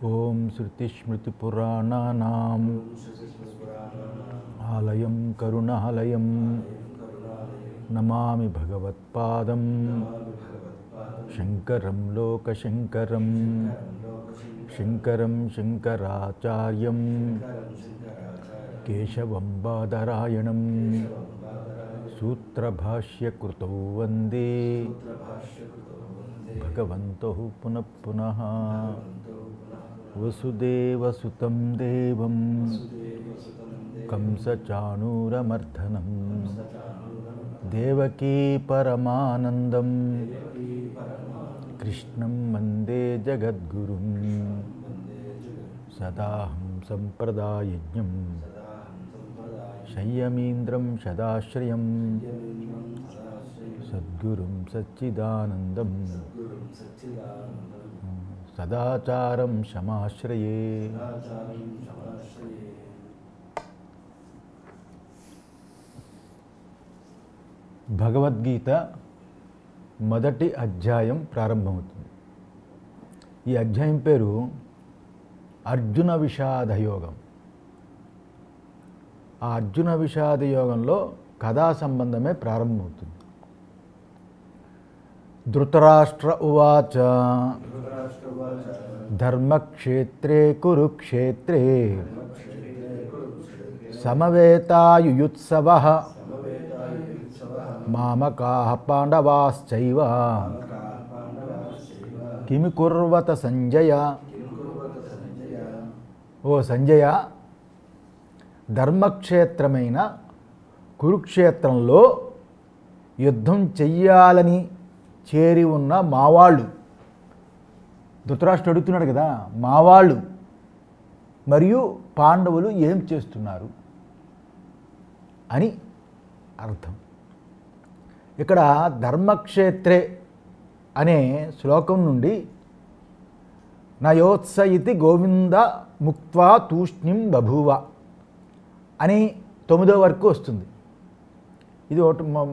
ఓం శృతిస్మృతిపురాణానాం ఆలయం కరుణాలయం నమామి భగవత్పాదం శంకరం లోకశంకరం శంకరం శంకరాచార్యం కేశవం బాదరాయణం సూత్రభాష్యకృతౌ వందే భగవంతౌ పునః పునః వసుదేవసుతం దేవం కంసచాణూరమర్దనం దేవకీ పరమానందం కృష్ణం వందే జగద్గురుం సదాహం సంప్రదాయజ్ఞం సంయమీంద్రం సదాశ్రయం సద్గురుం సచ్చిదానందం సదాచారం శమాశ్రయే. భగవద్గీత మొదటి అధ్యాయం ప్రారంభమవుతుంది. ఈ అధ్యాయం పేరు అర్జున విషాదయోగం. ఆ అర్జున విషాదయోగంలో కథా సంబంధమే ప్రారంభమవుతుంది. ధృతరాష్ట్ర ఉవాచ ధర్మక్షేత్రే కురుక్షేత్రే సమవేతాయుయుత్సవః మామకాః పాండవాశ్చైవ కిమి కుర్వత సంజయ. ఓ సంజయ, ధర్మక్షేత్రమైన కురుక్షేత్రంలో యుద్ధం చెయ్యాలని చేరి ఉన్న మావాళ్ళు, ధృతరాష్ట్రుడు అడుగుతున్నాడు కదా, మావాళ్ళు మరియు పాండవులు ఏం చేస్తున్నారు అని అర్థం. ఇక్కడ ధర్మక్షేత్రే అనే శ్లోకం నుండి నయోత్స ఇతి గోవింద ముక్త్వా తూష్ణిం బభూవ అని 9వ వరకు వస్తుంది. ఇది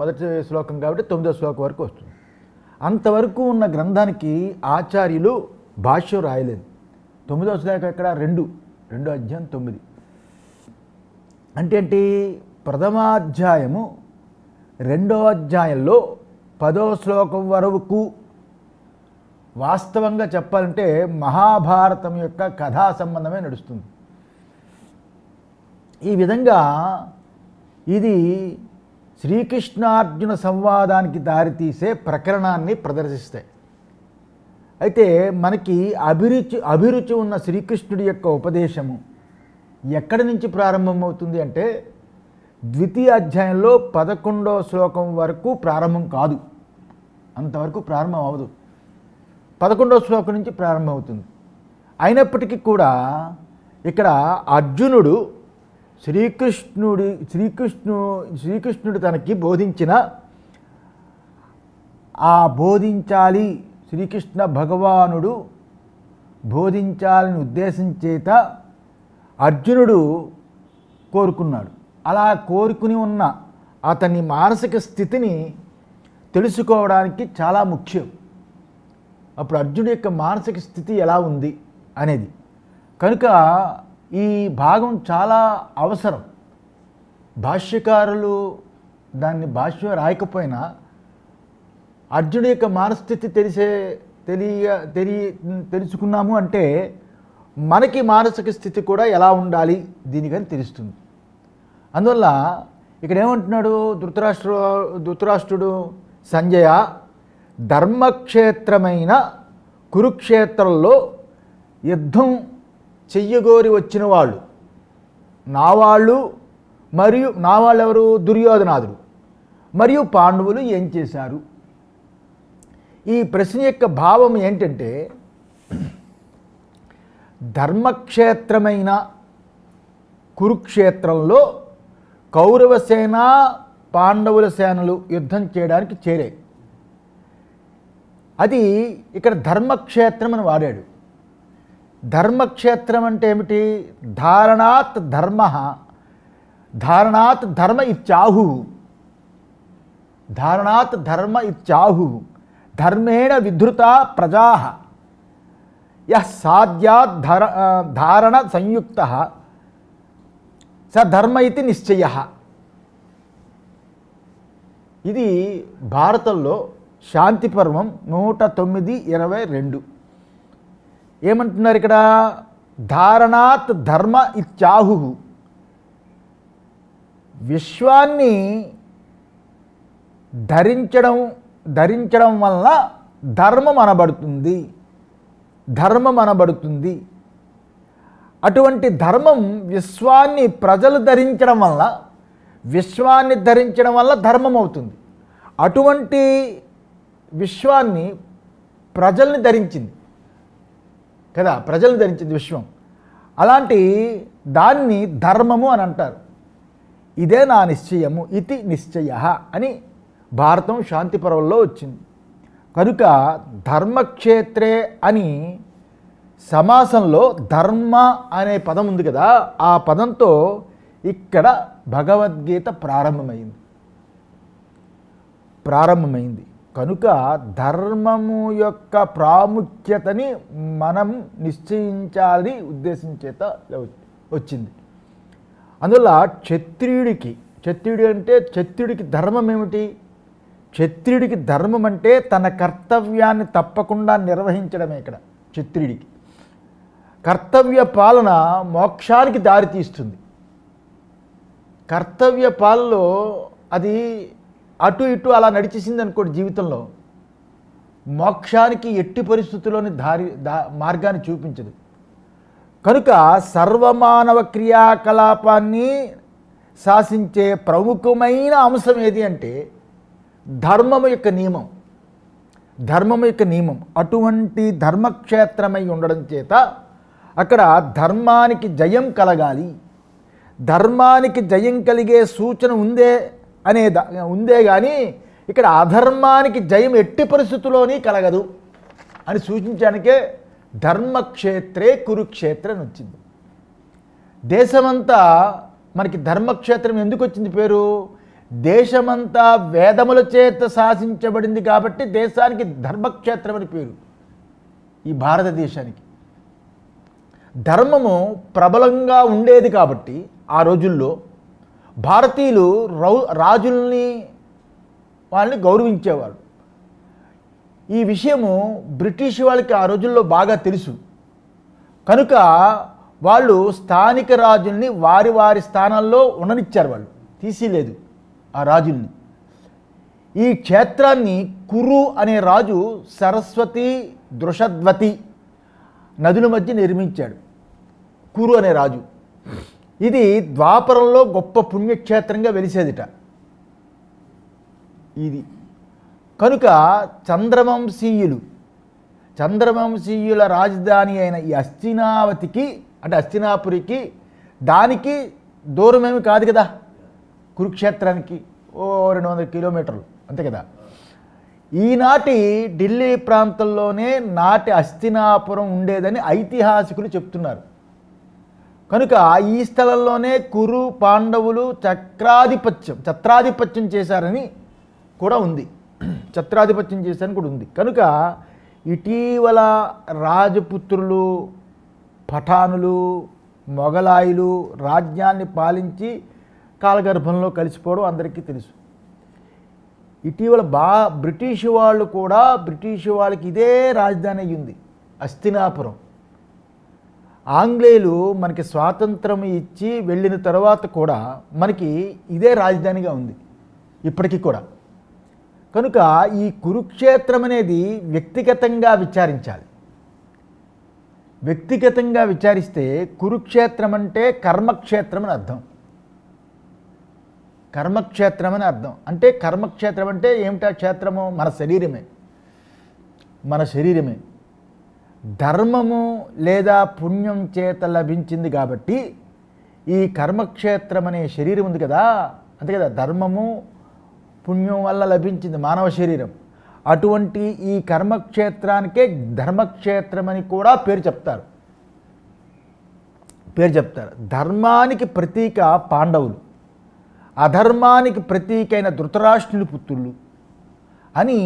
మొదటి శ్లోకం కాబట్టి 9వ శ్లోకం వరకు వస్తుంది. అంతవరకు ఉన్న గ్రంథానికి ఆచార్యులు భాష్యం రాయలేదు. 9వ శ్లోకం ఎక్కడ? 2 అధ్యాయం 9. అంటే ఏంటి? ప్రథమాధ్యాయము 2వ అధ్యాయంలో 10వ శ్లోకం వరకు వాస్తవంగా చెప్పాలంటే మహాభారతం యొక్క కథా సంబంధమే నడుస్తుంది. ఈ విధంగా ఇది శ్రీకృష్ణార్జున సంవాదానికి దారితీసే ప్రకరణాన్ని ప్రదర్శిస్తాయి. అయితే మనకి అభిరుచి ఉన్న శ్రీకృష్ణుడి యొక్క ఉపదేశము ఎక్కడి నుంచి ప్రారంభమవుతుంది అంటే ద్వితీయ అధ్యాయంలో 11వ శ్లోకం వరకు ప్రారంభం కాదు, అంతవరకు ప్రారంభం అవ్వదు. 11వ శ్లోకం నుంచి ప్రారంభమవుతుంది. అయినప్పటికీ కూడా ఇక్కడ అర్జునుడు శ్రీకృష్ణుడు తనకి బోధించిన బోధించాలి, శ్రీకృష్ణ భగవానుడు బోధించాలని ఉద్దేశం చేత అర్జునుడు కోరుకున్నాడు. అలా కోరుకుని ఉన్న అతని మానసిక స్థితిని తెలుసుకోవడానికి చాలా ముఖ్యం. అప్పుడు అర్జునుడి యొక్క మానసిక స్థితి ఎలా ఉంది అనేది కనుక ఈ భాగం చాలా అవసరం. భాష్యకారులు దాన్ని భాష్యం రాయకపోయినా అర్జునుడి యొక్క మానస్థితి తెలుసుకున్నాము అంటే మనకి మానసిక స్థితి కూడా ఎలా ఉండాలి దీనికని తెలుస్తుంది. అందువల్ల ఇక్కడ ఏమంటున్నాడు ధృతరాష్ట్రుడు, సంజయ, ధర్మక్షేత్రమైన కురుక్షేత్రంలో యుద్ధం చెయ్యగోరి వచ్చిన వాళ్ళు మరియు నా వాళ్ళు ఎవరు? దుర్యోధనాదుడు మరియు పాండవులు ఏం చేశారు? ఈ ప్రశ్న యొక్క భావం ఏంటంటే ధర్మక్షేత్రమైన కురుక్షేత్రంలో కౌరవ సేన పాండవుల సేనలు యుద్ధం చేయడానికి చేరాయి. అది ఇక్కడ ధర్మక్షేత్రం అని వాడాడు. ధర్మక్షేత్రం అంటే ఏమిటి? ధారణాత్ ధర్మ ఇత్యాహు. ధారణాత్ ధర్మ ఇత్యాహు. ధర్మేణ విధృత ప్రజా. యః సాధ్యాత్ ధారణ సంయుక్తః స ధర్మ ఇతి నిశ్చయః. ఇది భారతంలో శాంతి పర్వం 109:22. ఏమంటున్నారు ఇక్కడ? ధారణాత్ ధర్మ ఇత్యాహు. విశ్వాన్ని ధరించడం వల్ల ధర్మం అనబడుతుంది. అటువంటి ధర్మం విశ్వాన్ని ధరించడం వల్ల ధర్మం అవుతుంది. అటువంటి విశ్వాన్ని ప్రజల్ని ధరించింది కదా, ప్రజల్ని ధరించింది విశ్వం. అలాంటి దాన్ని ధర్మము అని అంటారు. ఇదే నా నిశ్చయము, ఇతి నిశ్చయః అని భారతం శాంతి పర్వంలో వచ్చింది. కనుక ధర్మక్షేత్రే అని సమాసంలో ధర్మ అనే పదం ఉంది కదా, ఆ పదంతో ఇక్కడ భగవద్గీత ప్రారంభమైంది. కనుక ధర్మము యొక్క ప్రాముఖ్యతని మనం నిశ్చయించాలని ఉద్దేశం చేత వచ్చింది. అందువల్ల క్షత్రియుడికి ధర్మం ఏమిటి? క్షత్రియుడికి ధర్మం అంటే తన కర్తవ్యాన్ని తప్పకుండా నిర్వహించడమే. ఇక్కడ క్షత్రియుడికి కర్తవ్య పాలన మోక్షానికి దారితీస్తుంది. కర్తవ్య పాలనలో అది అటు ఇటు అలా నడిచేసింది అనుకోండి, జీవితంలో మోక్షానికి ఎట్టి పరిస్థితుల్లోని మార్గాన్ని చూపించదు. కనుక సర్వమానవ క్రియాకలాపాన్ని శాసించే ప్రముఖమైన అంశం ఏది అంటే ధర్మము యొక్క నియమం. అటువంటి ధర్మక్షేత్రమై ఉండడం చేత అక్కడ ధర్మానికి జయం కలగాలి. ధర్మానికి జయం కలిగే సూచన ఉందే కానీ ఇక్కడ అధర్మానికి జయం ఎట్టి పరిస్థితుల్లోని కలగదు అని సూచించడానికే ధర్మక్షేత్రే కురుక్షేత్రం అని వచ్చింది. దేశమంతా మనకి ధర్మక్షేత్రం ఎందుకు వచ్చింది పేరు? దేశమంతా వేదముల చేత శాసించబడింది కాబట్టి దేశానికి ధర్మక్షేత్రం అని పేరు. ఈ భారతదేశానికి ధర్మము ప్రబలంగా ఉండేది కాబట్టి ఆ రోజుల్లో భారతీయులు వాళ్ళని గౌరవించేవారు. ఈ విషయము బ్రిటిష్ వాళ్ళకి ఆ రోజుల్లో బాగా తెలుసు. కనుక వాళ్ళు స్థానిక రాజుల్ని వారి స్థానాల్లో ఉండనిచ్చారు. వాళ్ళు తీసిలేదు ఆ రాజుల్ని. ఈ క్షేత్రాన్ని కురు అనే రాజు సరస్వతి దృషద్వతి నదుల మధ్య నిర్మించాడు. కురు అనే రాజు. ఇది ద్వాపరంలో గొప్ప పుణ్యక్షేత్రంగా వెలిసేదిట ఇది. కనుక చంద్రవంశీయుల రాజధాని అయిన ఈ హస్తినాపురికి దానికి దూరమేమి కాదు కదా, కురుక్షేత్రానికి 200 కిలోమీటర్లు అంతే కదా. ఈనాటి ఢిల్లీ ప్రాంతంలోనే నాటి హస్తినాపురం ఉండేదని ఐతిహాసికులు చెప్తున్నారు. కనుక ఈ స్థలంలోనే కురు పాండవులు ఛత్రాధిపత్యం చేశారని కూడా ఉంది. కనుక ఇటీవల రాజపుత్రులు, పఠానులు, మొఘలాయులు రాజ్యాన్ని పాలించి కాలగర్భంలో కలిసిపోవడం అందరికీ తెలుసు. ఇటీవల బ్రిటిష్ వాళ్ళకి ఇదే రాజధాని అయ్యింది, హస్తినాపురం. ఆంగ్లేయులు మనకి స్వాతంత్రం ఇచ్చి వెళ్ళిన తర్వాత కూడా మనకి ఇదే రాజధానిగా ఉంది ఇప్పటికీ కూడా. కనుక ఈ కురుక్షేత్రం అనేది వ్యక్తిగతంగా విచారించాలి. వ్యక్తిగతంగా విచారిస్తే కురుక్షేత్రం అంటే కర్మక్షేత్రం అని అర్థం. అంటే కర్మక్షేత్రం అంటే ఏమిటా క్షేత్రము? మన శరీరమే ధర్మము లేదా పుణ్యం చేత లభించింది కాబట్టి ఈ కర్మక్షేత్రం అనే శరీరం ఉంది కదా, అంతే కదా, ధర్మము పుణ్యం వల్ల లభించింది మానవ శరీరం. అటువంటి ఈ కర్మక్షేత్రానికే ధర్మక్షేత్రం అని కూడా పేరు చెప్తారు. ధర్మానికి ప్రతీక పాండవులు, అధర్మానికి ప్రతీకైన ధృతరాష్ట్రుని పుత్రులు అని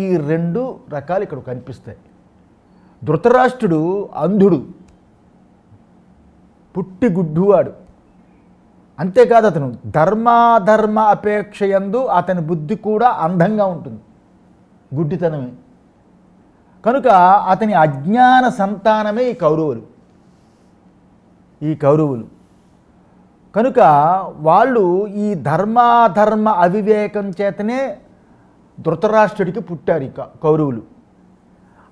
ఈ 2 రకాలు ఇక్కడ కనిపిస్తాయి. ధృతరాష్ట్రుడు అంధుడు, పుట్టి గుడ్డువాడు. అంతేకాదు అతను ధర్మాధర్మ అపేక్షయందు అతని బుద్ధి కూడా అంధంగా ఉంటుంది, గుడ్డితనమే. కనుక అతని అజ్ఞాన సంతానమే ఈ కౌరవులు. కనుక వాళ్ళు ఈ ధర్మాధర్మ అవివేకం చేతనే ధృతరాష్ట్రుడికి పుట్టారు ఈ కౌరవులు.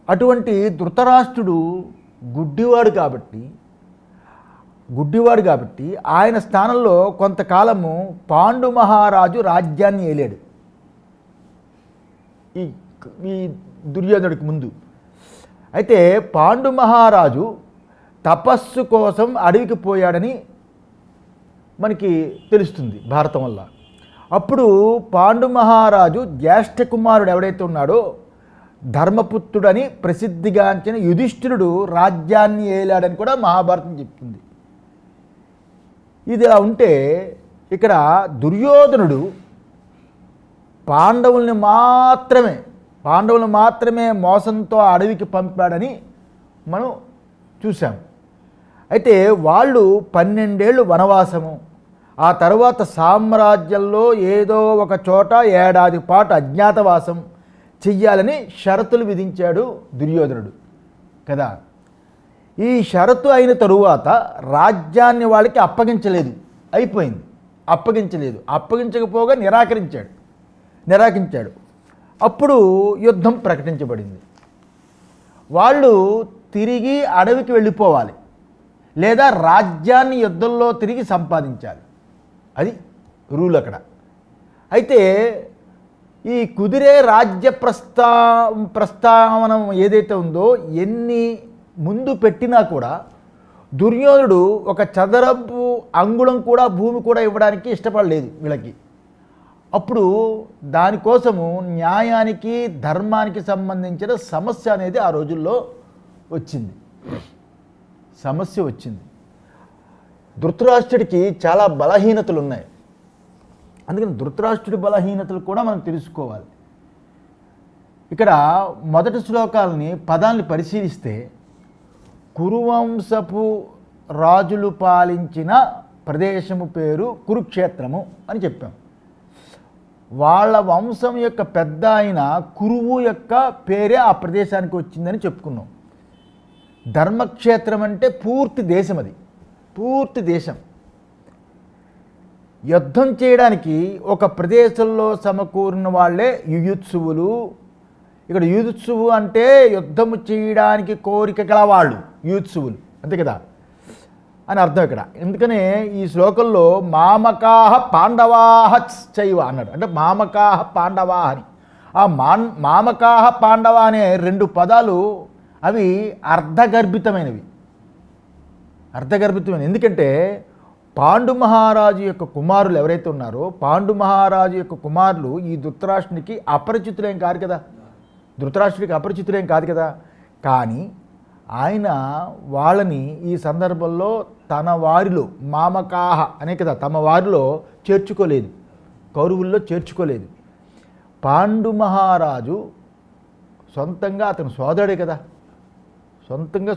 అటువంటి ధృతరాష్ట్రుడు గుడ్డివాడు కాబట్టి ఆయన స్థానంలో కొంతకాలము పాండు మహారాజు రాజ్యాన్ని ఏలాడు ఈ దుర్యోధనుడికి ముందు. అయితే పాండు మహారాజు తపస్సు కోసం అడవికి పోయాడని మనకి తెలుస్తుంది భారతం వల్ల. అప్పుడు పాండు మహారాజు జ్యేష్ఠ కుమారుడు ఎవడైతే ఉన్నాడో ధర్మపుత్రుడని ప్రసిద్ధిగాంచిన యుధిష్ఠిరుడు రాజ్యాన్ని ఏలాడని కూడా మహాభారతం చెప్తుంది. ఇది ఇలా ఉంటే ఇక్కడ దుర్యోధనుడు పాండవుల్ని మాత్రమే మోసంతో అడవికి పంపాడని మనం చూసాం. అయితే వాళ్ళు 12 ఏళ్ళు వనవాసము, ఆ తర్వాత సామ్రాజ్యంలో ఏదో ఒక చోట ఏడాది పాటు అజ్ఞాతవాసం చెయ్యాలని షరతులు విధించాడు దుర్యోధనుడు కదా. ఈ షరతు అయిన తరువాత రాజ్యాన్ని వాళ్ళకి అయిపోయింది. అప్పగించకపోగా నిరాకరించాడు. అప్పుడు యుద్ధం ప్రకటించబడింది. వాళ్ళు తిరిగి అడవికి వెళ్ళిపోవాలి, లేదా రాజ్యాన్ని యుద్ధంలో తిరిగి సంపాదించాలి. అది రూల్ అక్కడ. అయితే ఈ కుదిరే రాజ్య ప్రస్తావనం ఏదైతే ఉందో ఎన్ని ముందు పెట్టినా కూడా దుర్యోధనుడు ఒక చదరపు అంగుళం కూడా భూమి కూడా ఇవ్వడానికి ఇష్టపడలేదు వీళ్ళకి. అప్పుడు దానికోసము న్యాయానికి ధర్మానికి సంబంధించిన సమస్య అనేది ఆ రోజుల్లో వచ్చింది. ధృతరాష్ట్రుడికి చాలా బలహీనతలు ఉన్నాయి. అందుకని ధృతరాష్ట్రుడి బలహీనతలు కూడా మనం తెలుసుకోవాలి. ఇక్కడ మొదటి శ్లోకాలని పదాన్ని పరిశీలిస్తే కురువంశపు రాజులు పాలించిన ప్రదేశము పేరు కురుక్షేత్రము అని చెప్పాం. వాళ్ళ వంశం యొక్క పెద్ద అయిన కురువు యొక్క పేరే ఆ ప్రదేశానికి వచ్చిందని చెప్పుకున్నాం. ధర్మక్షేత్రం అంటే పూర్తి దేశం, అది పూర్తి దేశం. యుద్ధం చేయడానికి ఒక ప్రదేశంలో సమకూరిన వాళ్ళే యుయుత్సువులు. ఇక్కడ యుయుత్సువు అంటే యుద్ధము చేయడానికి కోరిక గల వాళ్ళు యుయుత్సువులు, అంతే కదా అని అర్థం ఇక్కడ. ఎందుకనే ఈ శ్లోకంలో మామకాహ పాండవాహ చైవ అన్నాడు. అంటే మామకాహ పాండవాహ అని. ఆ మామకాహ పాండవ అనే 2 పదాలు అవి అర్ధగర్భితమైనవి. ఎందుకంటే పాండు మహారాజు యొక్క కుమారులు ఎవరైతే ఉన్నారో పాండు మహారాజు యొక్క కుమారులు ఈ ధృతరాష్ట్రునికి అపరిచితులేం కాదు కదా. కానీ ఆయన వాళ్ళని ఈ సందర్భంలో తన వారిలో మామకాహ అనే కదా తమ వారిలో చేర్చుకోలేదు, కౌరవుల్లో చేర్చుకోలేదు. పాండు మహారాజు సొంతంగా అతను సోదరుడే కదా,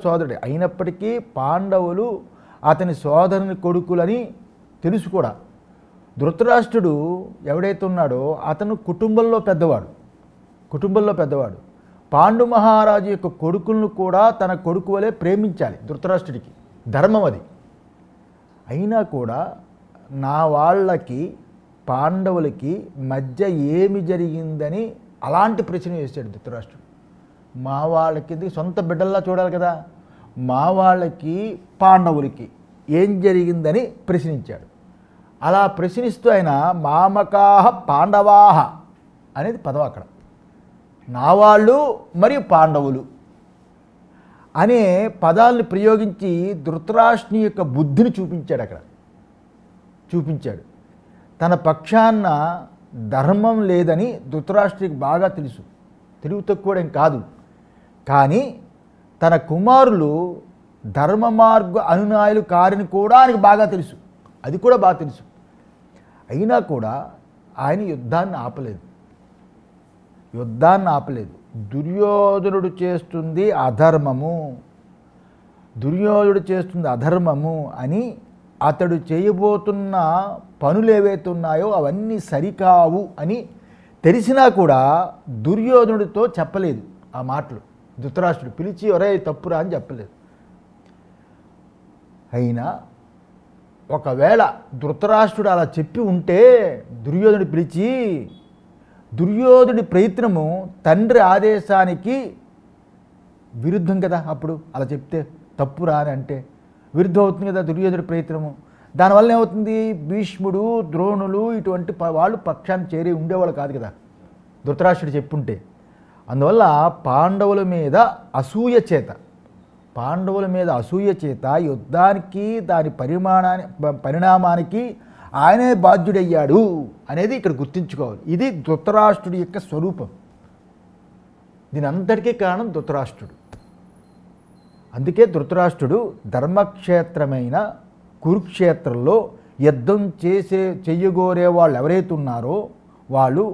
సోదరుడే అయినప్పటికీ పాండవులు అతని సోదరుని కొడుకులని తెలుసు కూడా. ధృతరాష్ట్రుడు ఎవడైతే ఉన్నాడో అతను కుటుంబంలో పెద్దవాడు. పాండు మహారాజు యొక్క కొడుకులను కూడా తన కొడుకు వలె ప్రేమించాలి ధృతరాష్ట్రుడికి, ధర్మం అది. అయినా కూడా నా వాళ్ళకి పాండవులకి మధ్య ఏమి జరిగిందని అలాంటి ప్రశ్న వేశాడు ధృతరాష్ట్రుడు. మా వాళ్ళకి సొంత బిడ్డల్లా చూడాలి కదా, మా వాళ్ళకి పాండవులకి ఏం జరిగిందని ప్రశ్నించాడు. అలా ప్రశ్నిస్తూ ఆయన మామకాహ పాండవాహ అనేది పదం అక్కడ, నా వాళ్ళు మరియు పాండవులు అనే పదాలను ప్రయోగించి ధృతరాష్ట్రుని యొక్క బుద్ధిని చూపించాడు. తన పక్షాన ధర్మం లేదని ధృతరాష్ట్రుడికి బాగా తెలుసు, తెలివి తక్కువడం కాదు. కానీ తన కుమారులు ధర్మ మార్గ అనునాయులు కారని కూడా ఆయనకు బాగా తెలుసు, అది కూడా బాగా తెలుసు. అయినా కూడా ఆయన యుద్ధాన్ని ఆపలేదు. దుర్యోధనుడు చేస్తుంది అధర్మము, దుర్యోధనుడు చేస్తుంది అధర్మము అని అతడు చేయబోతున్న పనులు ఏవైతే ఉన్నాయో అవన్నీ సరికావు అని తెలిసినా కూడా దుర్యోధనుడితో చెప్పలేదు ఆ మాటలు. ధృతరాష్ట్రుడు పిలిచి ఒరే తప్పురా అని చెప్పలేదు. అయినా ఒకవేళ ధృతరాష్ట్రుడు అలా చెప్పి ఉంటే దుర్యోధనుడు పిలిచి, దుర్యోధనుడి ప్రయత్నము తండ్రి ఆదేశానికి విరుద్ధం కదా, అప్పుడు అలా చెప్తే తప్పురా అని అంటే విరుద్ధం అవుతుంది కదా దుర్యోధనుడి ప్రయత్నము. దానివల్ల ఏమవుతుంది, భీష్ముడు ద్రోణులు ఇటువంటి వాళ్ళు పక్షాన్ని చేరి ఉండేవాళ్ళు కాదు కదా ధృతరాష్ట్రుడు చెప్పుంటే. అందువల్ల పాండవుల మీద అసూయ చేత యుద్ధానికి దాని పరిణామానికి ఆయనే బాధ్యుడయ్యాడు అనేది ఇక్కడ గుర్తుంచుకోవాలి. ఇది ధృతరాష్ట్రుడి యొక్క స్వరూపం. దీని అంతటికీ కారణం ధృతరాష్ట్రుడు. అందుకే ధృతరాష్ట్రుడు ధర్మక్షేత్రమైన కురుక్షేత్రంలో యుద్ధం చెయ్యగోరే వాళ్ళు ఎవరైతే ఉన్నారో వాళ్ళు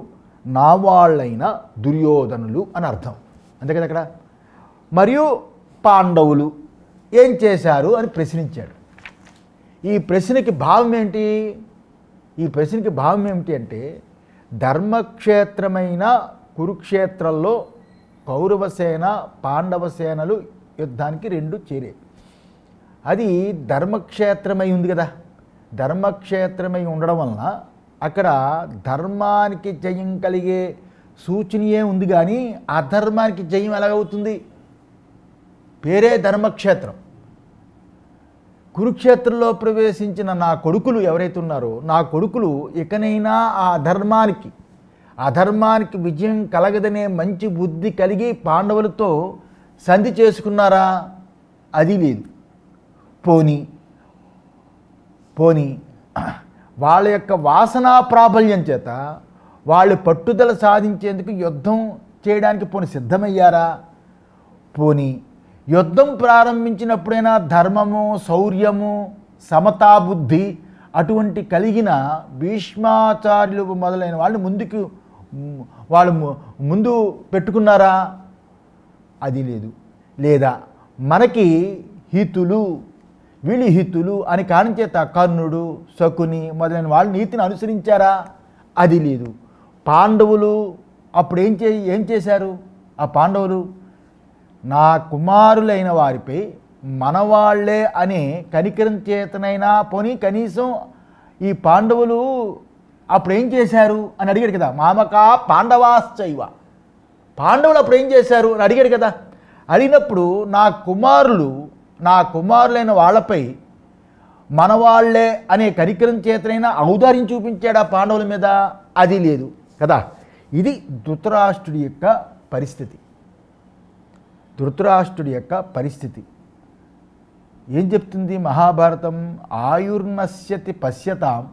నా వాళ్ళైన దుర్యోధనులు అని అర్థం. అంతే కదా అక్కడ. మరియు పాండవులు ఏం చేశారు అని ప్రశ్నించాడు. ఈ ప్రశ్నకి భావం ఏమిటి అంటే ధర్మక్షేత్రమైన కురుక్షేత్రంలో కౌరవసేన పాండవసేనలు యుద్ధానికి రెండు చేరే. అది ధర్మక్షేత్రమై ఉంది కదా. ధర్మక్షేత్రమై ఉండడం వలన అక్కడ ధర్మానికి జయం కలిగే సూచనయే ఉంది, కానీ అధర్మానికి జయం ఎలాగవుతుంది? పేరే ధర్మక్షేత్రం. కురుక్షేత్రంలో ప్రవేశించిన నా కొడుకులు ఎవరైతే ఉన్నారో నా కొడుకులు ఇకనైనా ఆ అధర్మానికి విజయం కలగదనే మంచి బుద్ధి కలిగి పాండవులతో సంధి చేసుకున్నారా? అది లేదు. పోనీ వాళ్ళ యొక్క వాసనా ప్రాబల్యం చేత వాళ్ళు పట్టుదల సాధించేందుకు యుద్ధం చేయడానికి సిద్ధమయ్యారా? పోనీ యుద్ధం ప్రారంభించినప్పుడైనా ధర్మము, శౌర్యము, సమతాబుద్ధి అటువంటి కలిగిన భీష్మాచార్యులు మొదలైన వాళ్ళు ముందు పెట్టుకున్నారా? అది లేదు. లేదా మనకి వీళ్ళు హితులు అని కారణంచేత కర్ణుడు, శకుని మొదలైన వాళ్ళు నీతిని అనుసరించారా? అది లేదు. పాండవులు అప్పుడు ఏం చేశారు? ఆ పాండవులు నా కుమారులైన వారిపై మనవాళ్లే అనే కనికరం చేతనైనా పోనీ కనీసం ఈ పాండవులు అప్పుడు ఏం చేశారు అని అడిగాడు కదా. మామకా పాండవాశ్చైవ, పాండవులు అప్పుడు ఏం చేశారు అని అడిగాడు కదా. అడిగినప్పుడు నా కుమారులైన వాళ్ళపై మనవాళ్లే అనే కనికరం చేతనైనా ఔదార్యం చూపించాడు ఆ పాండవుల మీద? అది లేదు కదా. ఇది ధృతరాష్ట్రుడి యొక్క పరిస్థితి. ఏం చెప్తుంది మహాభారతం? ఆయుర్నశ్యతి పశ్యతాం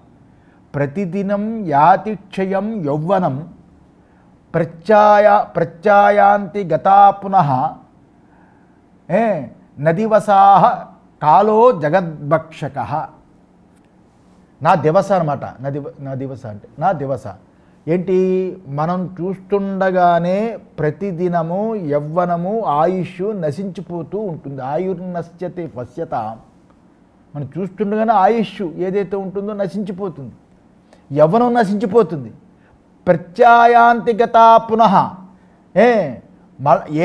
ప్రతిదినం యాతి క్షయం యౌవనం ప్రత్యాయాంతి గతా పునః నదివసాహ కాలో జగద్భక్షక. నా దివస అనమాట. నా దివస ఏంటి? మనం చూస్తుండగానే ప్రతిదినము యవ్వనము ఆయుష్ నశించిపోతూ ఉంటుంది. ఆయుర్నశ్యతి పశ్యత, మనం చూస్తుండగానే ఆయుష్ ఏదైతే ఉంటుందో నశించిపోతుంది, యవ్వనం నశించిపోతుంది. ప్రత్యాయాంతి గతా పునః,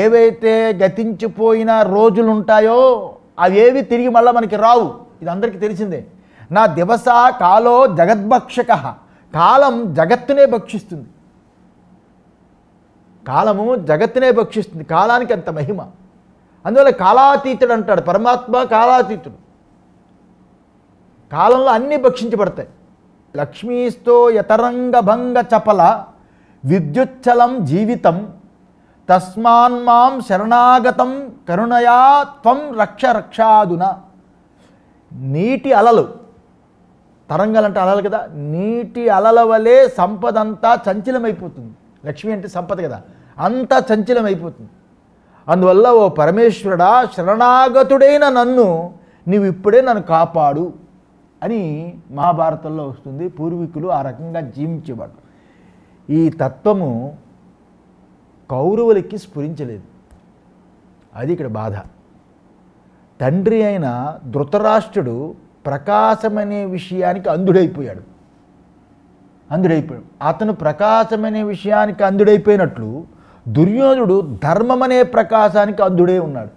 ఏవైతే గతించిపోయిన రోజులు ఉంటాయో అవేవి తిరిగి మళ్ళీ మనకి రావు. ఇది అందరికీ తెలిసిందే. నా దివస కాలో జగద్భక్షక, కాలం జగత్తునే భక్షిస్తుంది. కాలానికి అంత మహిమ. అందువల్ల కాలాతీతుడు అంటాడు పరమాత్మ. కాలాతీతుడు. కాలంలో అన్నీ భక్షించబడతాయి. లక్ష్మీస్తో యతరంగభంగ చపల విద్యుచ్చలం జీవితం తస్మాన్మాం శరణాగతం కరుణయా త్వం రక్షాదున. నీటి అలలు, తరంగాలంటే అలలు కదా, నీటి అలల వలె సంపదంతా చంచలమైపోతుంది. లక్ష్మి అంటే సంపద కదా, అంతా చంచలమైపోతుంది. అందువల్ల ఓ పరమేశ్వరుడా, శరణాగతుడైన నన్ను నీవు ఇప్పుడే నన్ను కాపాడు అని మహాభారతంలో వస్తుంది. పూర్వీకులు ఆ రకంగా జీవించేవాడు. ఈ తత్వము కౌరవులకి స్ఫురించలేదు. అది ఇక్కడ బాధ. తండ్రి అయిన ధృతరాష్ట్రుడు ప్రకాశమనే విషయానికి అంధుడైపోయాడు. అతను ప్రకాశమనే విషయానికి అంధుడైపోయినట్లు దుర్యోధనుడు ధర్మమనే ప్రకాశానికి అంధుడే ఉన్నాడు.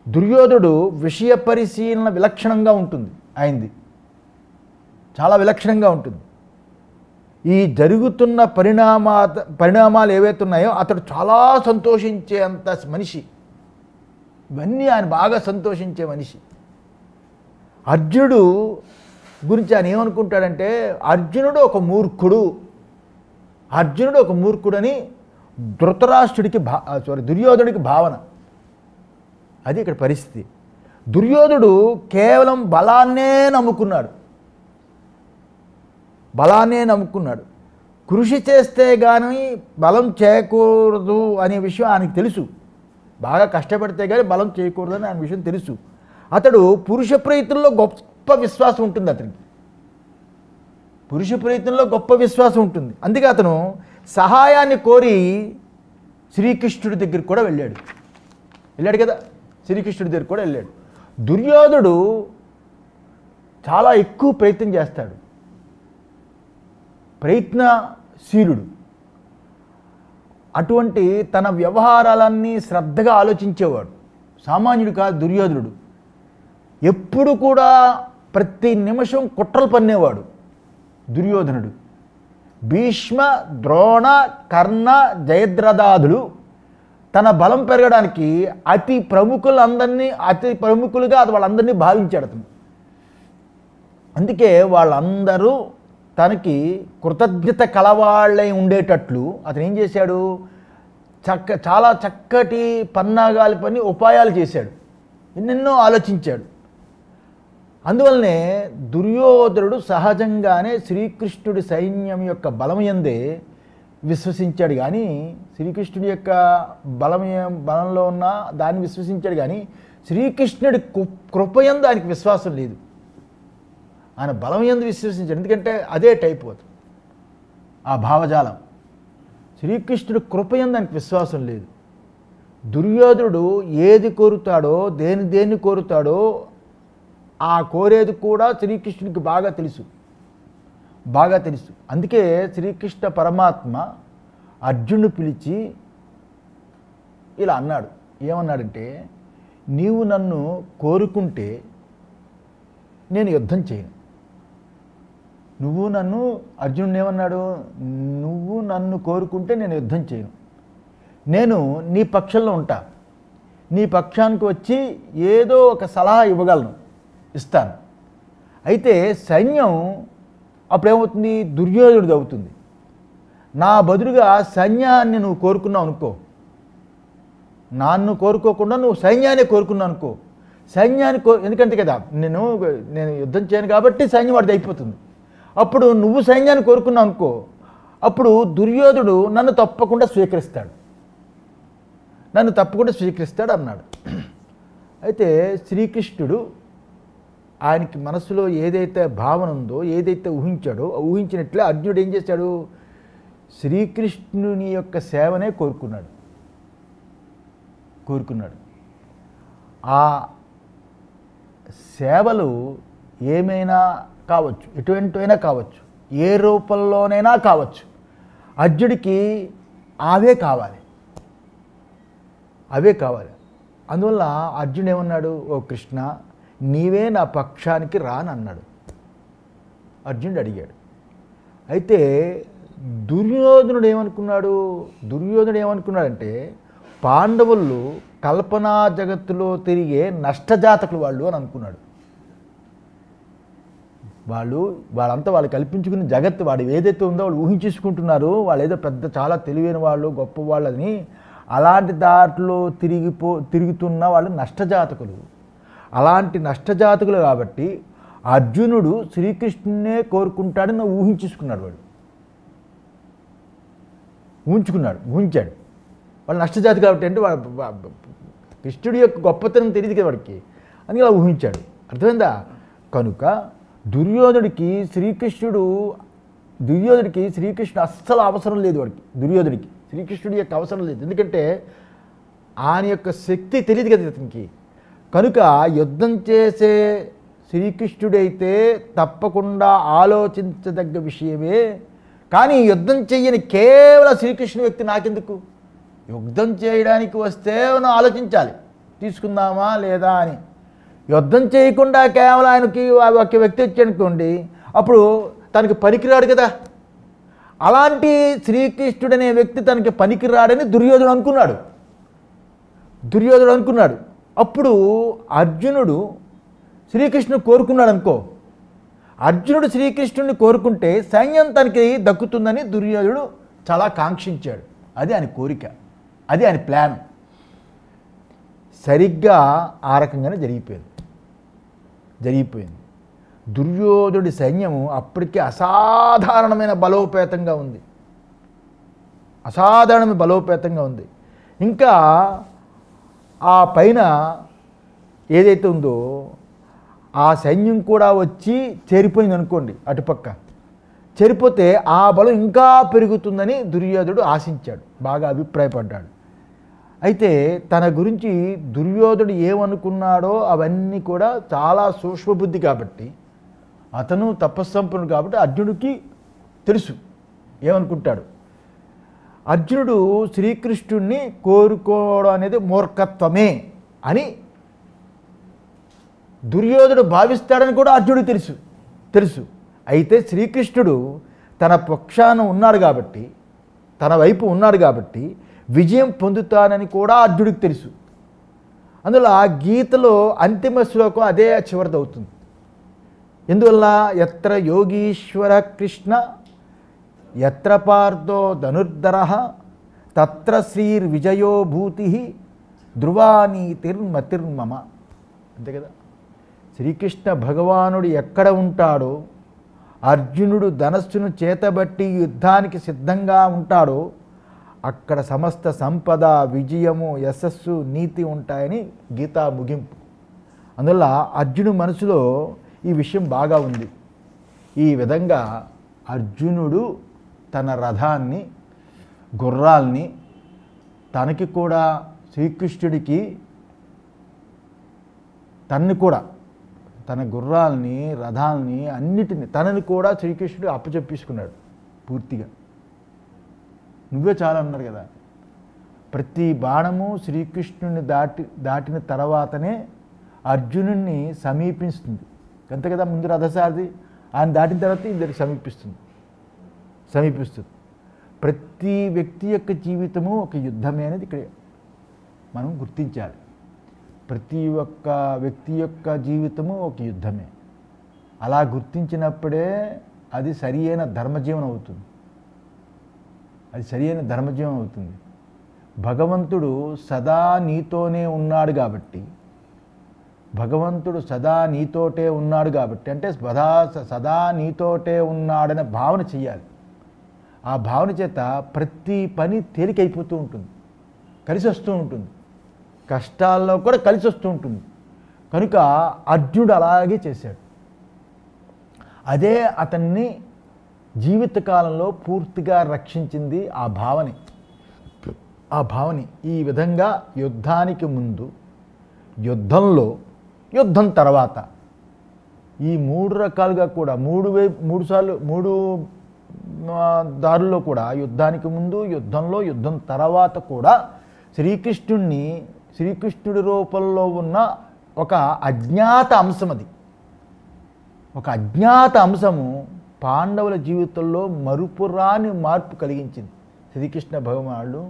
దుర్యోధనుడు విషయ పరిశీలన విలక్షణంగా ఉంటుంది. ఆయనది చాలా విలక్షణంగా ఉంటుంది. ఈ జరుగుతున్న పరిణామాలు ఏవైతే ఉన్నాయో అతడు చాలా సంతోషించేంత మనిషి. ఇవన్నీ ఆయన బాగా సంతోషించే మనిషి. అర్జునుడు గురించి ఆయన ఏమనుకుంటాడంటే అర్జునుడు ఒక మూర్ఖుడని దుర్యోధనుడికి భావన. అది ఇక్కడ పరిస్థితి. దుర్యోధనుడు కేవలం బలాన్నే నమ్ముకున్నాడు. కృషి చేస్తే కానీ బలం చేయకూడదు అనే విషయం ఆయనకు తెలుసు. బాగా కష్టపడితే కానీ బలం చేయకూడదని ఆయన విషయం తెలుసు. అతడు పురుష ప్రయత్నంలో గొప్ప విశ్వాసం ఉంటుంది. అందుకే అతను సహాయాన్ని కోరి శ్రీకృష్ణుడి దగ్గరికి కూడా వెళ్ళాడు కదా. శ్రీకృష్ణుడి దగ్గరికి కూడా వెళ్ళాడు. దుర్యోధనుడు చాలా ఎక్కువ ప్రయత్నం చేస్తాడు, ప్రయత్నశీలుడు. అటువంటి తన వ్యవహారాలన్నీ శ్రద్ధగా ఆలోచించేవాడు. సామాన్యుడు కాదు దుర్యోధనుడు. ఎప్పుడు కూడా ప్రతి నిమిషం కుట్రలు పన్నేవాడు దుర్యోధనుడు. భీష్మ, ద్రోణ, కర్ణ, జయద్రథాదులు తన బలం పెరగడానికి అతి ప్రముఖులుగా వాళ్ళందరినీ భావించాడు అతను. అందుకే వాళ్ళందరూ తనకి కృతజ్ఞత కలవాళ్ళై ఉండేటట్లు అతను ఏం చేశాడు, చాలా చక్కటి పన్నాగాలు పని ఉపాయాలు చేశాడు, ఎన్నెన్నో ఆలోచించాడు. అందువల్లనే దుర్యోధనుడు సహజంగానే శ్రీకృష్ణుడి సైన్యం యొక్క బలమయందే విశ్వసించాడు. కానీ శ్రీకృష్ణుడి యొక్క బలంలో ఉన్న దాన్ని విశ్వసించాడు. కానీ శ్రీకృష్ణుడి కృపయందు ఆయనకి విశ్వాసం లేదు. ఆయన బలమయందు విశ్వసించాడు. ఎందుకంటే అదే టైప్ అవుతుంది ఆ భావజాలం. శ్రీకృష్ణుడి కృపయందు ఆయనకి విశ్వాసం లేదు. దుర్యోధనుడు ఏది కోరుతాడో దేన్ని కోరుతాడో ఆ కోరేది కూడా శ్రీకృష్ణుడికి బాగా తెలుసు. అందుకే శ్రీకృష్ణ పరమాత్మ అర్జునుడు పిలిచి ఇలా అన్నాడు. ఏమన్నాడంటే, నీవు నన్ను కోరుకుంటే నేను యుద్ధం చేయను. అర్జునుడు ఏమన్నాడు, నువ్వు నన్ను కోరుకుంటే నేను యుద్ధం చేయను. నేను నీ పక్షంలో ఉంటా. నీ పక్షానికి వచ్చి ఏదో ఒక సలహా ఇస్తాను. అయితే సైన్యం అప్పుడేమవుతుంది, దుర్యోధనుడిది అవుతుంది. నా బదులుగా సైన్యాన్ని నువ్వు కోరుకున్నావు అనుకో, నన్ను కోరుకోకుండా నువ్వు సైన్యాన్ని కోరుకున్నావు అనుకో, ఎందుకంటే కదా నేను యుద్ధం చేయను కాబట్టి సైన్యం వాడిది అయిపోతుంది. అప్పుడు నువ్వు సైన్యాన్ని కోరుకున్నావు అనుకో, అప్పుడు దుర్యోధనుడు నన్ను తప్పకుండా స్వీకరిస్తాడు అన్నాడు. అయితే శ్రీకృష్ణుడు ఆయనకి మనసులో ఏదైతే భావన ఉందో, ఏదైతే ఊహించాడో ఊహించినట్లే అర్జునుడు ఏం చేశాడు, శ్రీకృష్ణుని యొక్క సేవనే కోరుకున్నాడు. ఆ సేవలు ఏమైనా కావచ్చు, ఎటువంటివైనా కావచ్చు, ఏ రూపంలోనైనా కావచ్చు, అర్జునుడికి అవే కావాలి. అందువల్ల అర్జునుడు ఏమన్నాడు, ఓ కృష్ణ నీవే నా పక్షానికి రానన్నాడు. అర్జునుడు అడిగాడు. అయితే దుర్యోధనుడు ఏమనుకున్నాడంటే పాండవులు కల్పనా జగత్తులో తిరిగే నష్టజాతకులు వాళ్ళు అని అనుకున్నాడు. వాళ్ళంతా వాళ్ళు కల్పించుకున్న జగత్తు వాడు ఏదైతే ఉందో వాళ్ళు ఊహించేసుకుంటున్నారు, వాళ్ళు ఏదో పెద్ద చాలా తెలివైన వాళ్ళు గొప్ప వాళ్ళని. అలాంటి దాంట్లో తిరుగుతున్న వాళ్ళు నష్టజాతకులు. అలాంటి నష్టజాతకులు కాబట్టి అర్జునుడు శ్రీకృష్ణునే కోరుకుంటాడని ఊహించాడు. వాళ్ళు నష్టజాతి కాబట్టి అంటే కృష్ణుడి యొక్క గొప్పతనం తెలియదు కదా వాడికి, అని అలా ఊహించాడు. అర్థమైందా? కనుక దుర్యోధనుడికి శ్రీకృష్ణుడు దుర్యోధుడికి శ్రీకృష్ణుడు అస్సలు అవసరం లేదు. వాడికి దుర్యోధుడికి శ్రీకృష్ణుడి యొక్క అవసరం లేదు. ఎందుకంటే ఆయన యొక్క శక్తి తెలియదు కదా ఇతనికి. కనుక యుద్ధం చేసే శ్రీకృష్ణుడైతే తప్పకుండా ఆలోచించదగ్గ విషయమే. కానీ యుద్ధం చెయ్యని కేవలం శ్రీకృష్ణుడి వ్యక్తి నాకెందుకు? యుద్ధం చేయడానికి వస్తే మనం ఆలోచించాలి, తీసుకుందామా లేదా అని. యుద్ధం చేయకుండా కేవలం ఆయనకి ఒక వ్యక్తి వచ్చానుకోండి, అప్పుడు తనకి పనికిరాడు కదా. అలాంటి శ్రీకృష్ణుడు అనే వ్యక్తి తనకి పనికిరాడని దుర్యోధనుడు అనుకున్నాడు. అప్పుడు అర్జునుడు శ్రీకృష్ణుడు కోరుకున్నాడు అనుకో. అర్జునుడు శ్రీకృష్ణుడిని కోరుకుంటే సైన్యం తనకి దక్కుతుందని దుర్యోధనుడు చాలా కాంక్షించాడు. అది ఆయన కోరిక, అది ఆయన ప్లాన్. సరిగ్గా ఆ రకంగానే జరిగిపోయింది. దుర్యోధనుడి సైన్యము అప్పటికే అసాధారణమైన బలోపేతంగా ఉంది. ఇంకా ఆ పైన ఏదైతే ఉందో ఆ సైన్యం కూడా వచ్చి చేరిపోయింది అనుకోండి. అటుపక్క చేరిపోతే ఆ బలం ఇంకా పెరుగుతుందని దుర్యోధనుడు ఆశించాడు, బాగా అభిప్రాయపడ్డాడు. అయితే తన గురించి దుర్యోధనుడు ఏమనుకున్నాడో అవన్నీ కూడా చాలా సూక్ష్మబుద్ధి కాబట్టి, అతను తపస్సంపన్నుడు కాబట్టి అర్జునుడికి తెలుసు ఏమనుకుంటాడు. అర్జునుడు శ్రీకృష్ణుడిని కోరుకోవడం అనేది మూర్ఖత్వమే అని దుర్యోధనుడు భావిస్తాడని కూడా అర్జునుడికి తెలుసు. అయితే శ్రీకృష్ణుడు తన పక్షాన ఉన్నాడు కాబట్టి, తన వైపు ఉన్నాడు కాబట్టి విజయం పొందుతానని కూడా అర్జునుడికి తెలుసు. అందువల్ల ఆ గీతలో అంతిమ శ్లోకం అదే చివరిదవుతుంది. ఎందువల్ల ఎత్ర యోగీశ్వర కృష్ణ ఎత్ర పార్థో ధనుర్ధరః తత్ర శ్రీర్విజయో భూతి ధ్రువానీతిర్మతిర్మమ. అంతే కదా. శ్రీకృష్ణ భగవానుడు ఎక్కడ ఉంటాడో, అర్జునుడు ధనస్సును చేతబట్టి యుద్ధానికి సిద్ధంగా ఉంటాడో అక్కడ సమస్త సంపద, విజయము, యశస్సు, నీతి ఉంటాయని గీతా ముగింపు. అందువల్ల అర్జునుడి మనసులో ఈ విషయం బాగా ఉంది. ఈ విధంగా అర్జునుడు తన రథాన్ని, గుర్రాల్ని తనకి కూడా శ్రీకృష్ణుడికి తన గుర్రాల్ని, రథాల్ని అన్నిటిని తనని కూడా శ్రీకృష్ణుడు అప్పచెప్పేసుకున్నాడు పూర్తిగా. నువ్వే చాలా అన్నారు కదా. ప్రతి బాణము శ్రీకృష్ణుడిని దాటిన తర్వాతనే అర్జునుడిని సమీపిస్తుంది. అంతే కదా. ముందు రథసారథి ఆయన దాటిన తర్వాత ఇద్దరికి సమీపిస్తుంది. ప్రతి వ్యక్తి యొక్క జీవితము ఒక యుద్ధమే అనేది ఇక్కడ మనం గుర్తించాలి. ప్రతి ఒక్క వ్యక్తి యొక్క జీవితము ఒక యుద్ధమే. అలా గుర్తించినప్పుడే అది సరి అయిన ధర్మజీవనం అవుతుంది. భగవంతుడు సదా నీతోనే ఉన్నాడు కాబట్టి, అంటే సదా నీతోటే ఉన్నాడనే భావన చెయ్యాలి. ఆ భావన చేత ప్రతి పని తేలికైపోతూ ఉంటుంది, కలిసి వస్తూ ఉంటుంది, కష్టాల్లో కూడా కలిసి వస్తూ ఉంటుంది. కనుక అర్జునుడు అలాగే చేశాడు. అదే అతన్ని జీవితకాలంలో పూర్తిగా రక్షించింది ఆ భావని. ఈ విధంగా యుద్ధానికి ముందు, యుద్ధంలో, యుద్ధం తర్వాత ఈ మూడు రకాలుగా కూడా మూడు దారుల్లో కూడా యుద్ధానికి ముందు, యుద్ధంలో, యుద్ధం తర్వాత కూడా శ్రీకృష్ణుడి రూపంలో ఉన్న ఒక అజ్ఞాత అంశము పాండవుల జీవితంలో మరుపురాని మార్పు కలిగించింది. శ్రీకృష్ణ భగవానుడు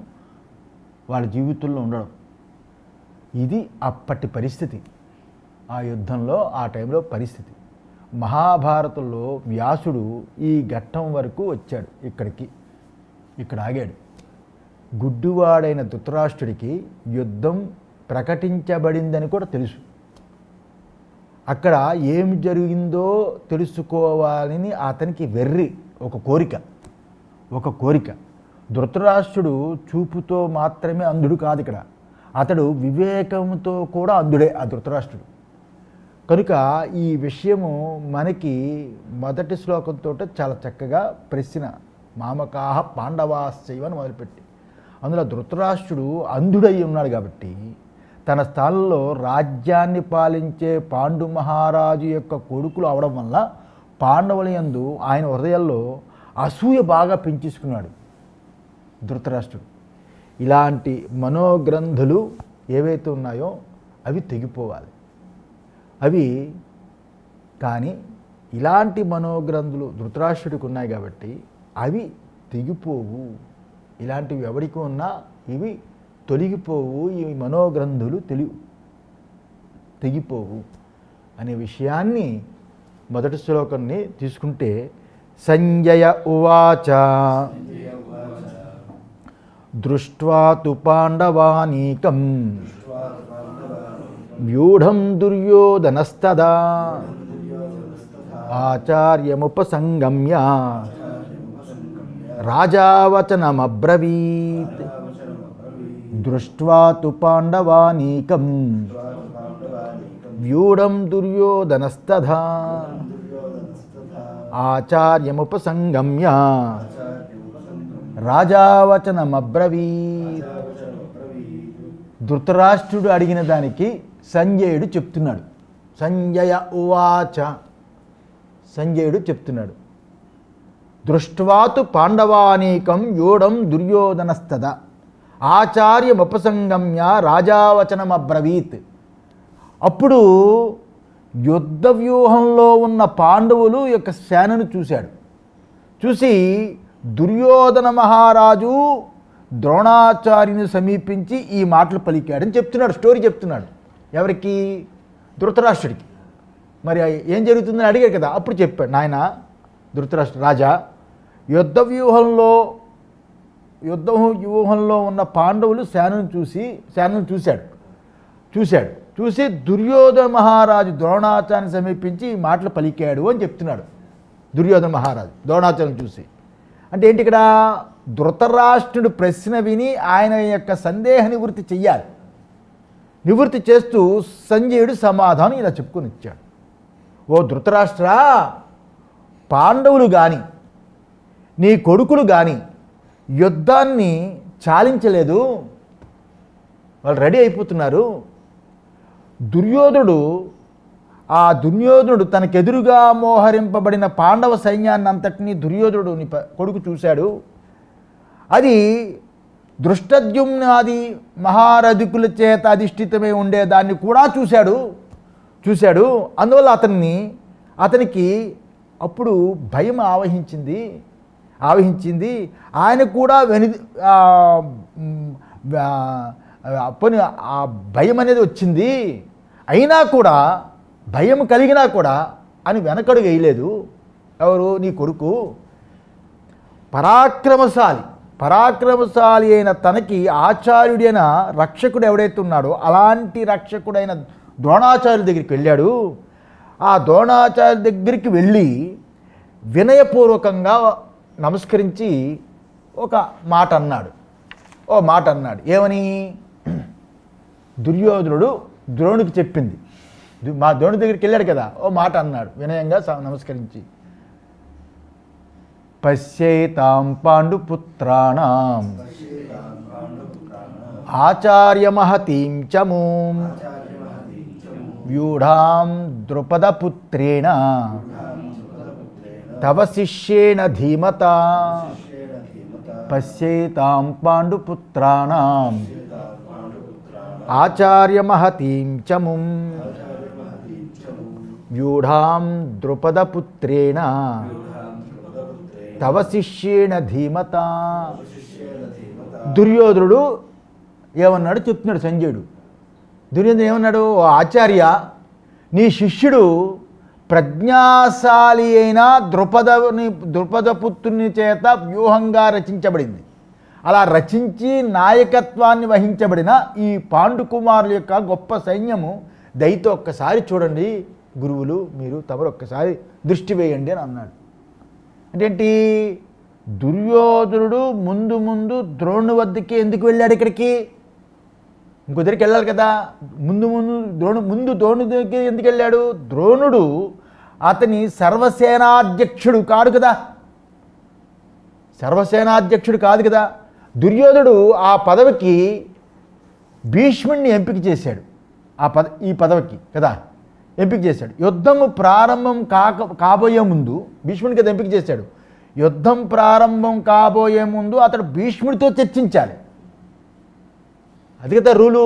వాళ్ళ జీవితంలో ఉండడం ఇది అప్పటి పరిస్థితి. ఆ యుద్ధంలో ఆ టైంలో పరిస్థితి. మహాభారతంలో వ్యాసుడు ఈ ఘట్టం వరకు వచ్చాడు. ఇక్కడ ఆగాడు. గుడ్డివాడైన ధృతరాష్ట్రుడికి యుద్ధం ప్రకటించబడిందని కూడా తెలుసు. అక్కడ ఏమి జరిగిందో తెలుసుకోవాలని అతనికి వెర్రి, ఒక కోరిక. ధృతరాష్ట్రుడు చూపుతో మాత్రమే అంధుడు కాదు. ఇక్కడ అతడు వివేకంతో కూడా అంధుడే ఆ ధృతరాష్ట్రుడు. కనుక ఈ విషయము మనకి మొదటి శ్లోకంతో చాలా చక్కగా ప్రశ్న మామకాహ పాండవాశ్చైవ అని మొదలుపెట్టి, అందులో ధృతరాష్ట్రుడు అంధుడై ఉన్నాడు కాబట్టి తన స్థానంలో రాజ్యాన్ని పాలించే పాండు మహారాజు యొక్క కొడుకులు అవడం వల్ల పాండవుల యందు ఆయన హృదయాల్లో అసూయ బాగా పెంచేసుకున్నాడు ధృతరాష్ట్రుడు. ఇలాంటి మనోగ్రంథులు ఏవైతే ఉన్నాయో అవి తెగిపోవాలి. అవి కానీ ఇలాంటి మనోగ్రంథులు ధృతరాష్ట్రుడికి ఉన్నాయి కాబట్టి అవి తెగిపోవు. ఇలాంటివి ఎవరికి ఉన్నా ఇవి తొలగిపోవు. ఈ మనోగ్రంథులు తెగిపోవు అనే విషయాన్ని మొదటి శ్లోకాన్ని తీసుకుంటే, సంజయ ఉవాచ దృష్ట్వా తు పాండవానీకం వ్యూఢం దుర్యోధనస్తదా ఆచార్యముపసంగమ్య రాజావచనమబ్రవీత్. దృష్ట్వా తు పాండవానీకం వ్యూఢం దుర్యోధనస్తదా ఆచార్యముపసంగమ్య రాజావచనమబ్రవీత్. ధృతరాష్ట్రుడు అడిగిన దానికి సంజయుడు చెప్తున్నాడు. సంజయ ఉవాచ, సంజయుడు చెప్తున్నాడు, దృష్ట్వాతు పాండవానీకం వ్యూఢం దుర్యోధనస్తద ఆచార్యముపసంగమ్య రాజావచనమబ్రవీత్. అప్పుడు యుద్ధ వ్యూహంలో ఉన్న పాండవులు యొక్క సేనను చూశాడు. చూసి దుర్యోధన మహారాజు ద్రోణాచార్యుని సమీపించి ఈ మాటలు పలికాడని చెప్తున్నాడు. స్టోరీ చెప్తున్నాడు. ఎవరికి? ధృతరాష్ట్రుడికి. మరి ఏం జరుగుతుందని అడిగాడు కదా, అప్పుడు చెప్పాడు, నాయన ధృతరాష్ట్ర రాజా, యుద్ధ వ్యూహంలో ఉన్న పాండవులు సేనను చూసి దుర్యోధన మహారాజు ద్రోణాచార్యుని సమీపించి ఈ మాటలు పలికాడు అని చెప్తున్నాడు. దుర్యోధన మహారాజు ద్రోణాచార్యుని చూసి అంటే ఏంటి? ఇక్కడ ధృతరాష్ట్రుడు ప్రశ్న విని ఆయన యొక్క సందేహ నివృత్తి చెయ్యాలి. నివృత్తి చేస్తూ సంజయుడు సమాధానం ఇలా చెప్పుకొని ఇచ్చాడు. ఓ ధృతరాష్ట్ర, పాండవులు కానీ నీ కొడుకులు కానీ యుద్ధాన్ని చాలించలేదు. వాళ్ళు రెడీ అయిపోతున్నారు. దుర్యోధనుడు తనకెదురుగా మోహరింపబడిన పాండవ సైన్యాన్ని అంతటినీ దుర్యోధనుడు కొడుకు చూశాడు. అది దృష్టద్యుమ్నాది మహారథికుల చేత అధిష్ఠితమై ఉండేదాన్ని కూడా చూశాడు. అందువల్ల అతనికి అప్పుడు భయం ఆవహించింది. ఆయన కూడా ఆ భయం అనేది వచ్చింది. అయినా కూడా భయం కలిగినా కూడా అని వెనకడుగు వేయలేదు. ఎవరు? నీ కొడుకు. పరాక్రమశాలి అయిన తనకి ఆచార్యుడైన రక్షకుడు ఎవడైతే ఉన్నాడో అలాంటి రక్షకుడైన ద్రోణాచార్యుల దగ్గరికి వెళ్ళాడు. ఆ ద్రోణాచార్యుల దగ్గరికి వెళ్ళి వినయపూర్వకంగా నమస్కరించి ఒక మాట అన్నాడు. ఏమని? దుర్యోధనుడు ద్రోణుడికి చెప్పింది. మా ద్రోణుడి దగ్గరికి వెళ్ళాడు కదా, ఓ మాట అన్నాడు వినయంగా నమస్కరించి. పశ్యేతాం పాండుపుత్రాణం ఆచార్యమహతీం చమూం వ్యూఢాం ద్రుపదపుత్రేణ తవ శిష్యేణ ధీమతా. పశ్యేతాం పాండుపుత్రాణం ఆచార్యమహతీం చమూం వ్యూఢాం ద్రుపదపుత్రేణ తవ శిష్యేణ ధీమతా. దుర్యోధనుడు ఏమన్నాడు చెప్తున్నాడు సంజయుడు. దుర్యోధనుడు ఏమన్నాడు? ఆచార్య, నీ శిష్యుడు ప్రజ్ఞాశాలి అయిన ద్రుపదపుత్రుని చేత వ్యూహంగా రచించబడింది. అలా రచించి నాయకత్వాన్ని వహించబడిన ఈ పాండుకుమారుల యొక్క గొప్ప సైన్యము దయతో ఒక్కసారి చూడండి గురువులు, మీరు తమరు ఒక్కసారి దృష్టి వేయండి అని అన్నాడు. అంటే ఏంటి? దుర్యోధనుడు ముందు ద్రోణుని వద్దకి ఎందుకు వెళ్ళాడు? ఇక్కడికి ఇంకో దగ్గరికి వెళ్ళాలి కదా. ముందు ద్రోణుడి దగ్గరికి ఎందుకు వెళ్ళాడు? ద్రోణుడు అతని సర్వసేనాధ్యక్షుడు కాడు కదా, సర్వసేనాధ్యక్షుడు కాదు కదా. దుర్యోధనుడు ఆ పదవికి భీష్ముడిని ఎంపిక చేశాడు. ఈ పదవికి కదా ఎంపిక చేశాడు. యుద్ధము ప్రారంభం కాబోయే ముందు భీష్ముడిని కదా ఎంపిక చేశాడు. యుద్ధం ప్రారంభం కాబోయే ముందు అతడు భీష్ముడితో చర్చించాలి. అది కదా రూలు.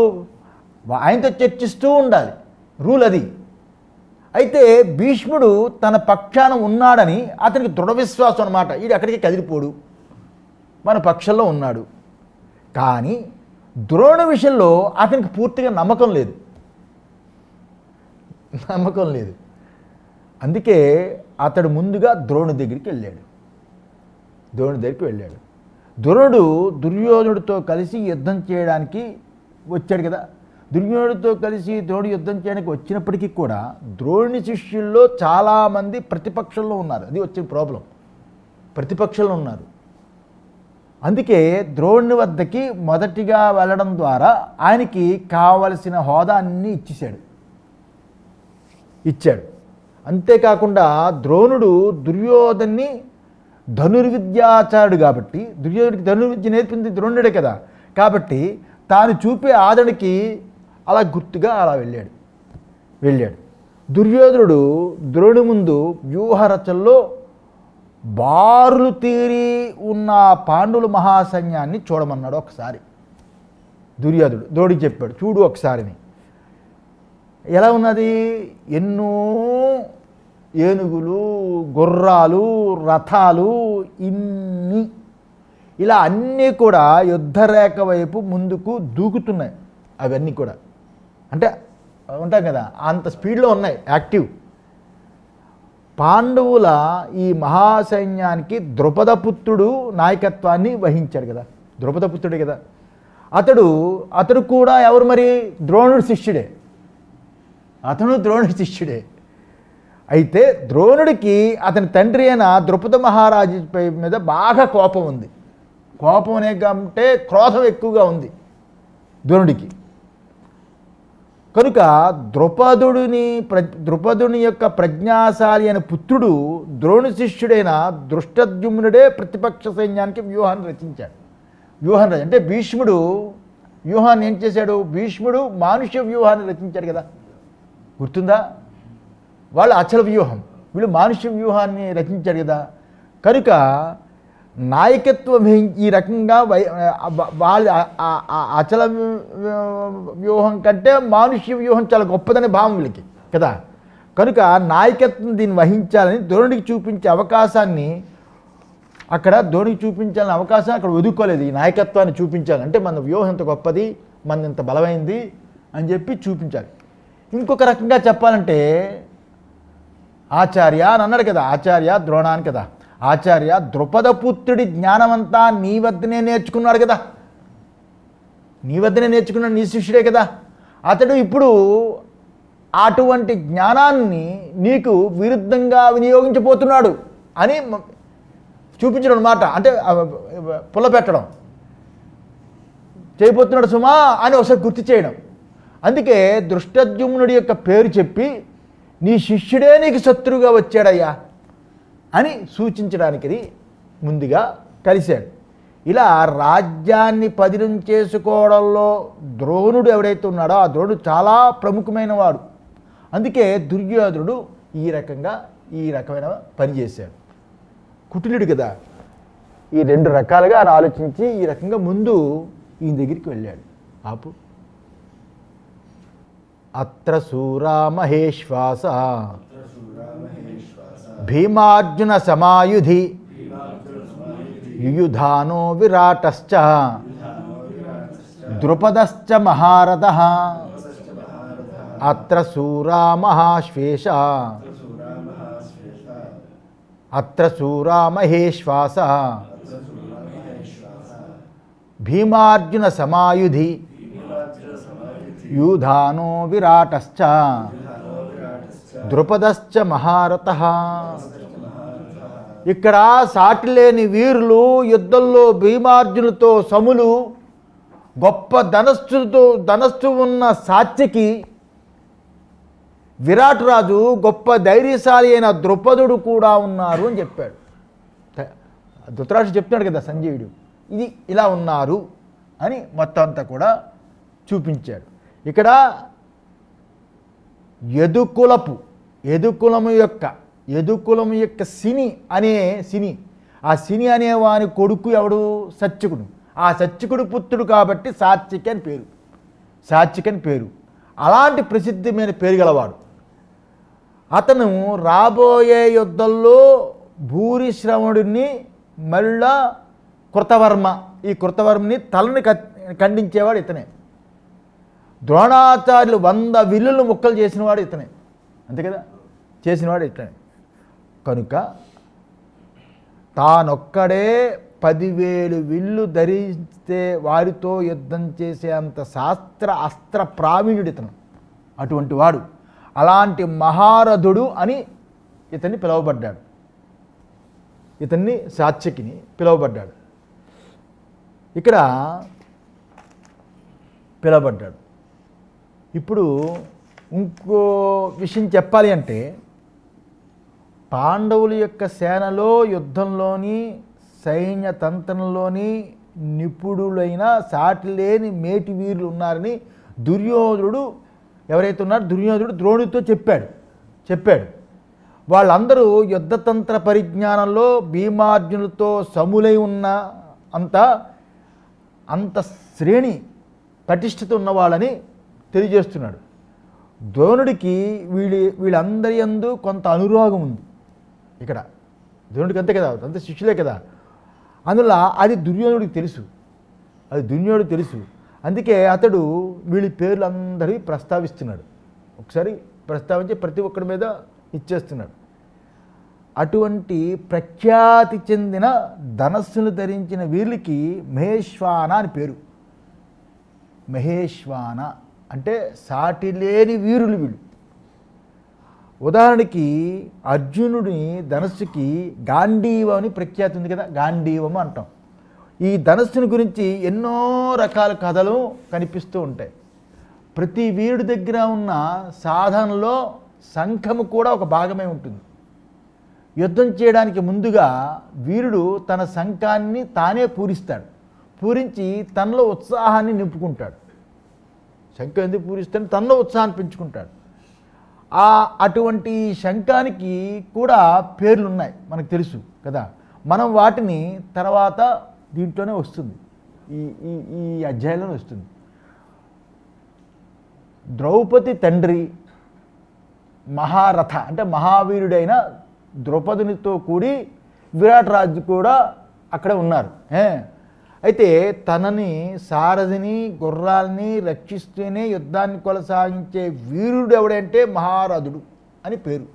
ఆయనతో చర్చిస్తూ ఉండాలి, రూల్ అది. అయితే భీష్ముడు తన పక్షాన ఉన్నాడని అతనికి దృఢ విశ్వాసం అన్నమాట. వీడు అక్కడికి కదిలిపోడు, మన పక్షంలో ఉన్నాడు. కానీ ద్రోణ విషయంలో అతనికి పూర్తిగా నమ్మకం లేదు. అందుకే అతడు ముందుగా ద్రోణుడి దగ్గరికి వెళ్ళాడు. ద్రోణుడు దుర్యోధనుడితో కలిసి యుద్ధం చేయడానికి వచ్చాడు కదా. దుర్యోధనుడితో కలిసి ద్రోణుడు యుద్ధం చేయడానికి వచ్చినప్పటికీ కూడా ద్రోణుని శిష్యుల్లో చాలామంది ప్రతిపక్షంలో ఉన్నారు. అది వచ్చిన ప్రాబ్లం, ప్రతిపక్షంలో ఉన్నారు. అందుకే ద్రోణుని వద్దకి మొదటిగా వెళ్ళడం ద్వారా ఆయనకి కావలసిన హోదా అన్నీ ఇచ్చాడు. అంతేకాకుండా ద్రోణుడు దుర్యోధన్ని ధనుర్విద్యాచారుడు కాబట్టి, దుర్యోధనుడికి ధనుర్విద్య నేర్పింది ద్రోణుడే కదా, కాబట్టి తాను చూపే ఆదరణకి అలా గుర్తుగా అలా వెళ్ళాడు. దుర్యోధనుడు ద్రోణుడి ముందు వ్యూహరచనలో బారులు తీరి ఉన్న పాండవుల మహాసైన్యాన్ని చూడమన్నాడు. ఒకసారి దుర్యోధనుడు ద్రోణుడికి చెప్పాడు, చూడు ఒకసారిని. ఎలా ఉన్నది? ఎన్నో ఏనుగులు, గుర్రాలు, రథాలు, ఇన్ని ఇలా అన్నీ కూడా యుద్ధరేఖ వైపు ముందుకు దూకుతున్నాయి. అవన్నీ కూడా అంటే ఉంటాం కదా, అంత స్పీడ్లో ఉన్నాయి, యాక్టివ్. పాండవుల ఈ మహాసైన్యానికి ద్రుపదపుత్రుడు నాయకత్వాన్ని వహించాడు కదా, ద్రుపదపుత్రుడే కదా. అతడు కూడా ఎవరు మరి? ద్రోణుడి శిష్యుడే. ద్రోణుడి శిష్యుడే. అయితే ద్రోణుడికి అతని తండ్రి అయిన ద్రుపద మహారాజుపై మీద బాగా కోపం ఉంది. కోపం అనే కంటే క్రోధం ఎక్కువగా ఉంది ద్రోణుడికి. కనుక ద్రుపదుని యొక్క ప్రజ్ఞాశాలి అయిన పుత్రుడు ద్రోణు శిష్యుడైన దృష్టద్యుమ్నుడే ప్రతిపక్ష సైన్యానికి వ్యూహాన్ని రచించాడు. అంటే భీష్ముడు వ్యూహాన్ని ఏం చేశాడు? భీష్ముడు మానుష్య వ్యూహాన్ని రచించాడు కదా, గుర్తుందా? వాళ్ళు అచల వ్యూహం, వీళ్ళు మానుష్య వ్యూహాన్ని రచించారు కదా. కనుక నాయకత్వం ఈ రకంగా వాళ్ళ అచల వ్యూహం కంటే మానుష్య వ్యూహం చాలా గొప్పదని భావం వీళ్ళకి కదా. కనుక నాయకత్వం దీన్ని వహించాలని ద్రోణుడికి చూపించే అవకాశాన్ని అక్కడ వదులుకోలేదు. ఈ నాయకత్వాన్ని చూపించాలంటే మన వ్యూహం ఎంత గొప్పది, మన ఎంత బలమైంది అని చెప్పి చూపించాలి. ఇంకొక రకంగా చెప్పాలంటే ఆచార్య అని అన్నాడు కదా, ఆచార్య ద్రోణ అని కదా. ఆచార్య ద్రుపదపుత్రుడి జ్ఞానమంతా నీ వద్దనే నేర్చుకున్నాడు కదా, నీ శిష్యుడే కదా. అతడు ఇప్పుడు అటువంటి జ్ఞానాన్ని నీకు విరుద్ధంగా వినియోగించబోతున్నాడు అని చూపించడం అన్నమాట. అంటే పుల్లపెట్టడం చేయబోతున్నాడు సుమా అని ఒకసారి గుర్తు చేయడం. అందుకే దృష్టద్యుమ్నుడి యొక్క పేరు చెప్పి నీ శిష్యుడే నీకు శత్రువుగా వచ్చాడయ్యా అని సూచించడానికి ముందుగా కలిశాడు. ఇలా రాజ్యాన్ని పదిలం చేసుకోవడంలో ద్రోణుడు ఎవడైతే ఉన్నాడో ఆ ద్రోణుడు చాలా ప్రముఖమైన వాడు. అందుకే దుర్యోధనుడు ఈ రకమైన పని చేశాడు. కుటిలుడు కదా, ఈ రెండు రకాలుగా ఆలోచించి ఈ రకంగా ముందు ఈయన దగ్గరికి వెళ్ళాడు. ఆపు. అత్ర శూరా మహేశ్వాస భీమార్జున సమాయుధి యుయుధానో విరాటశ్చ ద్రుపదశ్చ మహారథః అత్ర శూరా మహాశ్వేష అత్ర శూరా మహేశ్వాస భీమార్జున సమాయుధి యూధానో విరాటశ్చ ద్రుపదశ్చ మహారథః. ఇక్కడ సాటిలేని వీరులు యుద్ధంలో భీమార్జునులతో సములు గొప్ప ధనస్సు ఉన్న సాత్యకి విరాట్ రాజు గొప్ప ధైర్యశాలి అయిన ద్రుపదుడు కూడా ఉన్నారు అని చెప్పాడు. ధృతరాష్ట్రుడు చెప్తున్నాడు కదా సంజయుడు, ఇది ఇలా ఉన్నారు అని మొత్తం అంతా కూడా చూపించాడు. ఇక్కడ యదుకులము యొక్క సిని ఆ సిని అనే వాని కొడుకు ఎవడు? సత్యకుడు. ఆ సత్యకుడు పుత్రుడు కాబట్టి సాత్యకి అని పేరు. అలాంటి ప్రసిద్ధమైన పేరు గలవాడు. అతను రాబోయే యుద్ధంలో భూరిశ్రవణుడిని మళ్ళా కృతవర్మ, ఈ కృతవర్మని తలని ఖండించేవాడు ఇతనే. ద్రోణాచార్యులు 100 విల్లులు ముక్కలు చేసినవాడు ఇతనే, అంతే కదా, చేసినవాడు ఇతనే. కనుక తానొక్కడే 10,000 విల్లు ధరిస్తే వారితో యుద్ధం చేసే అంత అస్త్ర ప్రావీణ్యుడు ఇతను. అటువంటి వాడు, అలాంటి మహారథుడు అని ఇతన్ని పిలువబడ్డాడు. ఇతన్ని సాత్యకిని పిలువబడ్డాడు. ఇక్కడ పిలువబడ్డాడు. ఇప్పుడు ఇంకో విషయం చెప్పాలి అంటే, పాండవుల యొక్క సేనలో యుద్ధంలోని సైన్యతంత్రంలోని నిపుణులైన సాటిలేని మేటి వీరులు ఉన్నారని దుర్యోధనుడు ఎవరైతే ఉన్నారో దుర్యోధనుడు ద్రోణుడితో చెప్పాడు. వాళ్ళందరూ యుద్ధతంత్ర పరిజ్ఞానంలో భీమార్జునులతో సములై ఉన్న అంత శ్రేణి పటిష్టత ఉన్నవాళ్ళని తెలియజేస్తున్నాడు. ద్రోణుడికి వీళ్ళందరి యందు కొంత అనురాగం ఉంది. ఇక్కడ ద్రోణుడికి అంతే కదా, అంత శిష్యులే కదా. అందువల్ల అది దుర్యోధనుడికి తెలుసు. అందుకే అతడు వీళ్ళ పేర్లు అందరివి ప్రస్తావిస్తున్నాడు. ఒకసారి ప్రస్తావించి ప్రతి ఒక్కడి మీద ఇచ్చేస్తున్నాడు. అటువంటి ప్రఖ్యాతి చెందిన ధనస్సును ధరించిన వీళ్ళకి మహేశ్వాన అని పేరు. మహేశ్వాన అంటే సాటి లేని వీరులు వీళ్ళు. ఉదాహరణకి అర్జునుడి ధనస్సుకి గాంధీవం అని ప్రఖ్యాతి ఉంది కదా, గాంధీవం అంటాం. ఈ ధనస్సుని గురించి ఎన్నో రకాల కథలు కనిపిస్తూ ఉంటాయి. ప్రతి వీరుడి దగ్గర ఉన్న సాధనలో శంఖము కూడా ఒక భాగమే ఉంటుంది. యుద్ధం చేయడానికి ముందుగా వీరుడు తన శంఖాన్ని తానే పూరించి తనలో ఉత్సాహాన్ని నింపుకుంటాడు. శంఖం ఎందుకు పూరిస్తాడు? తనలో ఉత్సాహాన్ని పెంచుకుంటాడు. అటువంటి శంఖానికి కూడా పేర్లు ఉన్నాయి, మనకు తెలుసు కదా. మనం వాటిని తర్వాత దీంట్లోనే వస్తుంది, ఈ అధ్యాయంలోనే వస్తుంది. ద్రౌపది తండ్రి మహారథ అంటే మహావీరుడైన ద్రౌపదినితో కూడి విరాట్ రాజు కూడా అక్కడే ఉన్నారు. అయితే తనని సారథిని గుర్రాలని రక్షిస్తూనే యుద్ధాన్ని కొనసాగించే వీరుడు ఎవడంటే మహారథుడు అని పేరు.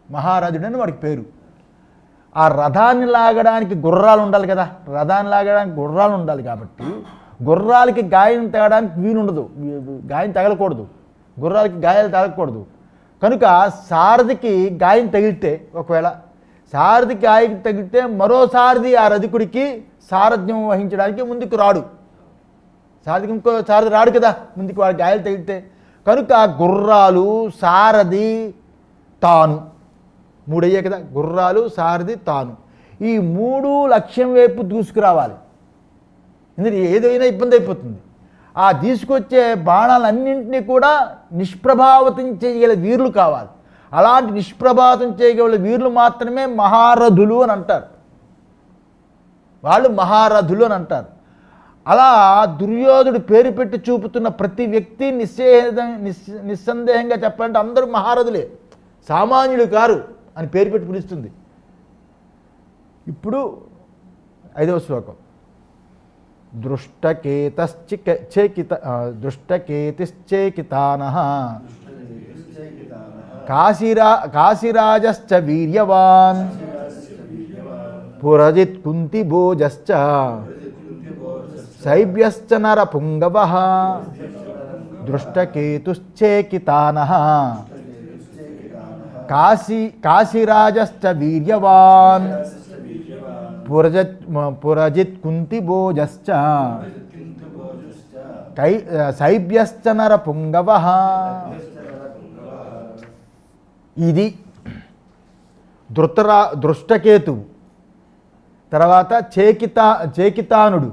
మహారథుడు అని వాడికి పేరు. ఆ రథాన్ని లాగడానికి గుర్రాలు ఉండాలి కదా, రథాన్ని లాగడానికి గుర్రాలు ఉండాలి కాబట్టి గుర్రాలకి గాయం తగడానికి వీలుండదు, గాయం తగలకూడదు, గుర్రాలకి గాయాలు తగలకూడదు. కనుక సారథికి గాయం తగిలితే, ఒకవేళ సారథికి గాయం తగిలితే మరో సారథి ఆ రథికుడికి సారథ్యం వహించడానికి ముందుకు రాడు. సారథికి ఇంకో సారథి రాడు కదా ముందుకు, వాడి గాయాలు తగిలితే. కనుక గుర్రాలు, సారథి, తాను, 3 అయ్యే కదా, గుర్రాలు, సారథి, తాను, ఈ 3 లక్ష్యం వైపు దూసుకురావాలి. ఎందుకంటే ఏదైనా ఇబ్బంది అయిపోతుంది. ఆ తీసుకొచ్చే బాణాలన్నింటినీ కూడా నిష్ప్రభావితం చేయగల వీరులు కావాలి. అలాంటి నిష్ప్రభావితం చేయగల వీరులు మాత్రమే మహారథులు అని అంటారు. వాళ్ళు మహారథులు అని అంటారు. అలా దుర్యోధుడు పేరు పెట్టి చూపుతున్న ప్రతి వ్యక్తి నిస్సందేహంగా చెప్పాలంటే అందరూ మహారథులే, సామాన్యులు కారు అని పేరు పెట్టి పిలుస్తుంది. ఇప్పుడు 5వ శ్లోకం. దృష్టకేతిశ్చేకితానః కాశీరాజశ్చ వీర్యవాన్ పురజిత్ కుంతిభోజశ్చ శైబ్యశ్చ నరపుంగవః దృష్టకేతుశ్చేకితానః కాశీరాజశ్చ వీర్యవాన్ పురజిత్ కుంతిభోజశ్చ శైభ్యశ్చనర పుంగవ. ఇది దృష్టకేతువు. తర్వాత చేకితానుడు.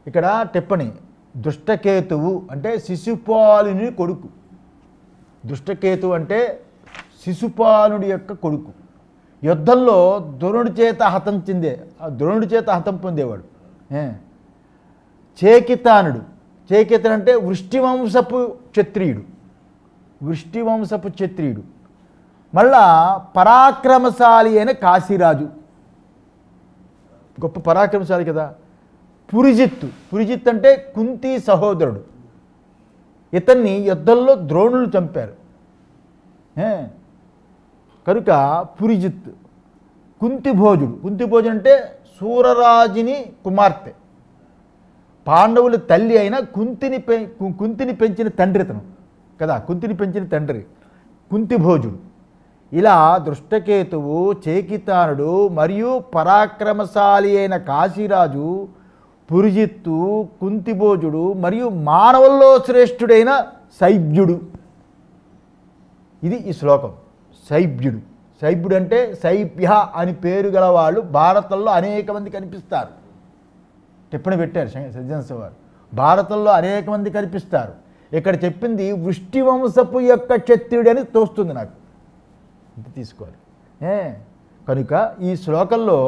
ఇక్కడ టిప్పణి, దృష్టకేతువు అంటే శిశుపాలుని కొడుకు. దృష్టకేతువు అంటే శిశుపాలుడి యొక్క కొడుకు. యుద్ధంలో ద్రోణుడి చేత హతం పొందేవాడు. చేకితానుడు అంటే వృష్టివంశపు క్షత్రియుడు. మళ్ళా పరాక్రమశాలి అయిన కాశీరాజు, గొప్ప పరాక్రమశాలి కదా. పురిజిత్ అంటే కుంతి సహోదరుడు. ఇతన్ని యుద్ధంలో ద్రోణులు చంపారు కనుక పురిజిత్. కుంతిభోజుడు అంటే శూరరాజుని కుమార్తె, పాండవుల తల్లి అయిన కుంతిని పెంచిన తండ్రి అతను కదా. కుంతిని పెంచిన తండ్రి కుంతిభోజుడు. ఇలా దృష్టకేతువు, చేకితానుడు మరియు పరాక్రమశాలి అయిన కాశీరాజు, పురిజిత్తు, కుంతిభోజుడు మరియు మానవుల్లో శ్రేష్ఠుడైన శైభ్యుడు. ఇది ఈ శ్లోకం. శైభ్యుడు అంటే శైభ్య అని పేరు గల వాళ్ళు భారతంలో అనేక మంది కనిపిస్తారు. టిప్పణి పెట్టారు సజ్జనస్వామి వారు. భారతంలో అనేక మంది కనిపిస్తారు. ఇక్కడ చెప్పింది వృష్టివంశపు యొక్క క్షత్రియుడు అని తోస్తుంది నాకు. ఇది తీసుకోవాలి. కనుక ఈ శ్లోకంలో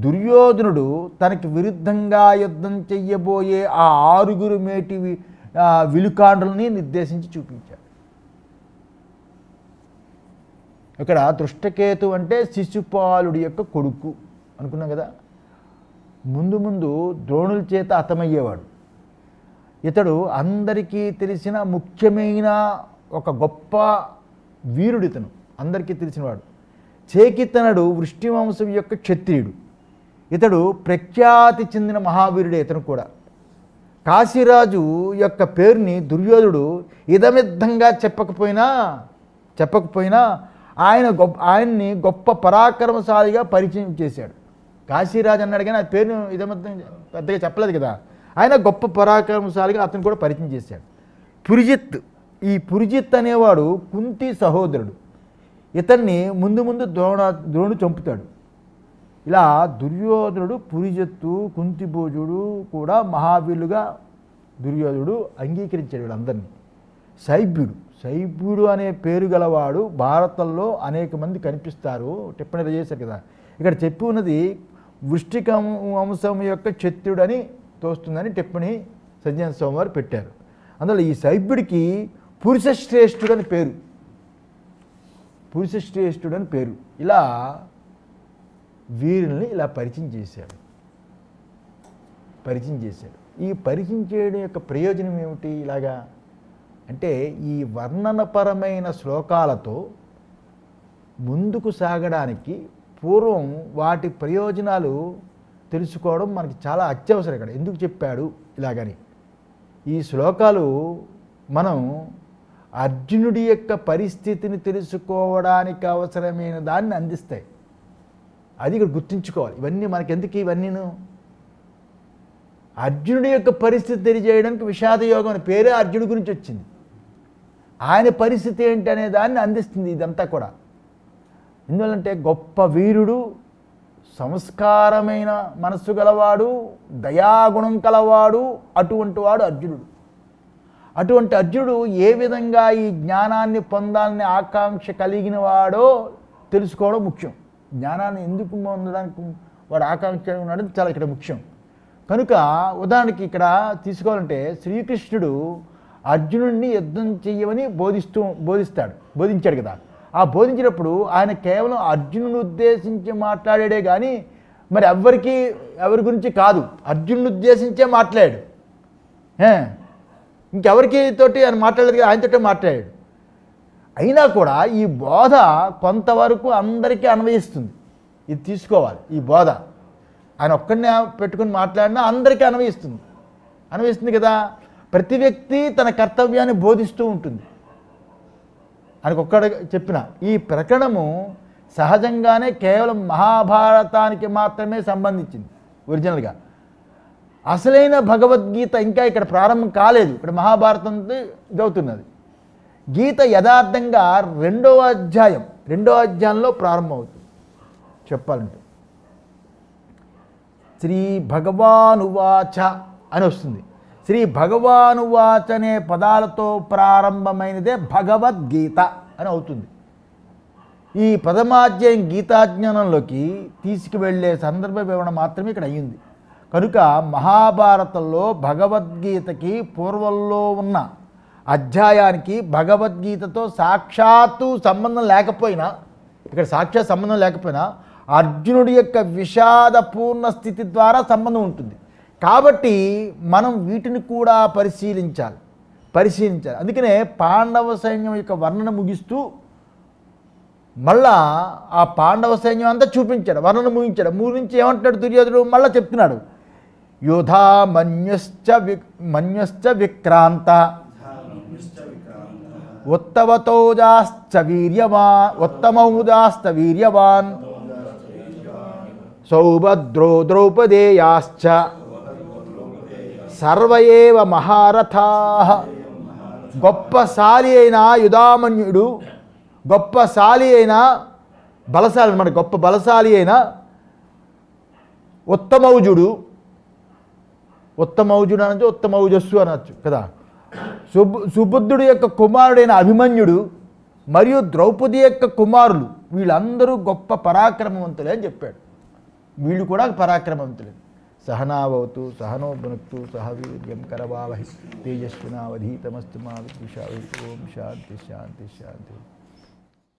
దుర్యోధనుడు తనకి విరుద్ధంగా యుద్ధం చెయ్యబోయే ఆ 6 మేటి విలుకాండ్రుల్ని నిర్దేశించి చూపించాడు. ఇక్కడ దృష్టకేతు అంటే శిశుపాలుడి యొక్క కొడుకు అనుకున్నాం కదా. ముందు ద్రోణుల చేత హతమయ్యేవాడు. ఇతడు అందరికీ తెలిసిన ముఖ్యమైన ఒక గొప్ప వీరుడు. ఇతను అందరికీ తెలిసినవాడు. చేకితనుడు వృష్టివంశం యొక్క క్షత్రియుడు. ఇతడు ప్రఖ్యాతి చెందిన మహావీరుడే. ఇతను కూడా కాశీరాజు యొక్క పేరుని దుర్యోధనుడు ఇదమిద్దంగా చెప్పకపోయినా ఆయన్ని గొప్ప పరాక్రమశాలిగా పరిచయం చేశాడు. కాశీరాజు అన్నాడు కానీ ఆ పేరును ఇదమిద్దం పెద్దగా చెప్పలేదు కదా. ఆయన గొప్ప పరాక్రమశాలిగా అతను కూడా పరిచయం చేశాడు. పురిజిత్ అనేవాడు కుంతి సహోదరుడు. ఇతన్ని ముందు ద్రోణుడు చంపుతాడు. ఇలా దుర్యోధనుడు, పురిజిత్తు, కుంతిభోజుడు కూడా మహావీరులుగా దుర్యోధనుడు అంగీకరించాడు వీళ్ళందరినీ. శైభ్యుడు అనే పేరు గలవాడు భారతంలో అనేక మంది కనిపిస్తారు. టిప్పణి చేశారు కదా. ఇక్కడ చెప్పి ఉన్నది వృష్టిక వంశం యొక్క క్షత్రుడు అని తోస్తుందని టిప్పణి సజ్జనస్వామి వారు పెట్టారు. అందులో ఈ శైభ్యుడికి పురుషశ్రేష్ఠుడు అని పేరు. ఇలా వీరుల్ని ఇలా పరిచయం చేశాడు. ఈ పరిచయం చేయడం యొక్క ప్రయోజనం ఏమిటి? ఇలాగా అంటే ఈ వర్ణనపరమైన శ్లోకాలతో ముందుకు సాగడానికి పూర్వం వాటి ప్రయోజనాలు తెలుసుకోవడం మనకి చాలా అత్యవసరం. ఇక్కడ ఎందుకు చెప్పాడు ఇలాగని ఈ శ్లోకాలు మనం అర్జునుడి యొక్క పరిస్థితిని తెలుసుకోవడానికి అవసరమైన దాన్ని అందిస్తాయి. అది ఇక్కడ గుర్తుంచుకోవాలి. ఇవన్నీ మనకెందుకు? ఇవన్నీను అర్జునుడి యొక్క పరిస్థితి తెలియజేయడానికి విషాదయోగం అనే పేరే అర్జునుడి గురించి వచ్చింది. ఆయన పరిస్థితి ఏంటి అనే దాన్ని అందిస్తుంది ఇదంతా కూడా. ఎందువల్లంటే గొప్ప వీరుడు, సంస్కారమైన మనస్సు గలవాడు, దయాగుణం కలవాడు, అటువంటి వాడు అర్జునుడు. అటువంటి అర్జునుడు ఏ విధంగా ఈ జ్ఞానాన్ని పొందాలని ఆకాంక్ష కలిగిన వాడో తెలుసుకోవడం ముఖ్యం. జ్ఞానాన్ని ఎందుకు పొందడానికి వాడు ఆకాంక్ష ఉన్నాడు చాలా ఇక్కడ ముఖ్యం. కనుక ఉదాహరణకి ఇక్కడ తీసుకోవాలంటే శ్రీకృష్ణుడు అర్జునుడిని యుద్ధం చెయ్యమని బోధించాడు కదా. ఆ బోధించినప్పుడు ఆయన కేవలం అర్జునుని ఉద్దేశించి మాట్లాడాడే కానీ మరి ఎవరి గురించి కాదు, అర్జునుని ఉద్దేశించే మాట్లాడాడు. ఇంకెవరికి తోటి ఆయన మాట్లాడలేదు కదా, ఆయనతోటే మాట్లాడాడు. అయినా కూడా ఈ బోధ కొంతవరకు అందరికీ అన్వయిస్తుంది. ఇది తీసుకోవాలి. ఈ బోధ ఆయన ఒక్కడిని పెట్టుకుని మాట్లాడినా అందరికీ అన్వయిస్తుంది కదా. ప్రతి వ్యక్తి తన కర్తవ్యాన్ని బోధిస్తూ ఉంటుంది. ఆయనకు ఒక్కడ చెప్పిన ఈ ప్రకరణము సహజంగానే కేవలం మహాభారతానికి మాత్రమే సంబంధించింది ఒరిజినల్గా. అసలైన భగవద్గీత ఇంకా ఇక్కడ ప్రారంభం కాలేదు. ఇక్కడ మహాభారతంతో ఇదవుతున్నది. గీత యథార్థంగా రెండో అధ్యాయంలో ప్రారంభమవుతుంది చెప్పాలంటే. శ్రీ భగవానువాచ అని వస్తుంది. శ్రీ భగవానువాచ అనే పదాలతో ప్రారంభమైనదే భగవద్గీత అని అవుతుంది. ఈ ప్రథమాధ్యాయం గీతాజ్ఞానంలోకి తీసుకువెళ్ళే సందర్భ వివరణ మాత్రమే ఇక్కడ అయ్యింది. కనుక మహాభారతంలో భగవద్గీతకి పూర్వంలో ఉన్న అధ్యాయానికి భగవద్గీతతో సాక్షాత్తు సంబంధం లేకపోయినా, ఇక్కడ సాక్షాత్ సంబంధం లేకపోయినా అర్జునుడి యొక్క విషాదపూర్ణ స్థితి ద్వారా సంబంధం ఉంటుంది. కాబట్టి మనం వీటిని కూడా పరిశీలించాలి. అందుకనే పాండవ సైన్యం యొక్క వర్ణన ముగిస్తూ మళ్ళా ఆ పాండవ సైన్యం అంతా చూపించాడు, వర్ణన ముగించాడు. ముగించి ఏమంటాడు దుర్యోధనుడు, మళ్ళీ చెప్తున్నాడు, యోధా మన్యశ్చ విక్రాంత ఉత్తమౌజాశ్చ వీర్యవాన్ సౌభద్రో ద్రౌపదేయాశ్చ సర్వయేవ మహారథాః. గొప్పశాలి అయిన యుధామన్యుడు, గొప్పశాలి అయిన బలశాలి అన్నమాట, గొప్ప బలశాలి అయిన ఉత్తమౌజుడు అనొచ్చు, ఉత్తమౌజస్సు అనొచ్చు కదా, సుబుద్ధుడి యొక్క కుమారుడైన అభిమన్యుడు మరియు ద్రౌపది యొక్క కుమారులు వీళ్ళందరూ గొప్ప పరాక్రమవంతులే అని చెప్పాడు. వీళ్ళు కూడా పరాక్రమవంతులే. సహనావతు సహనో భునక్తు సహ వీర్యం కరవావహి తేజస్వినావధీతమస్తు మా విద్విషావహి. ఓం శాంతి శాంతి శాంతి.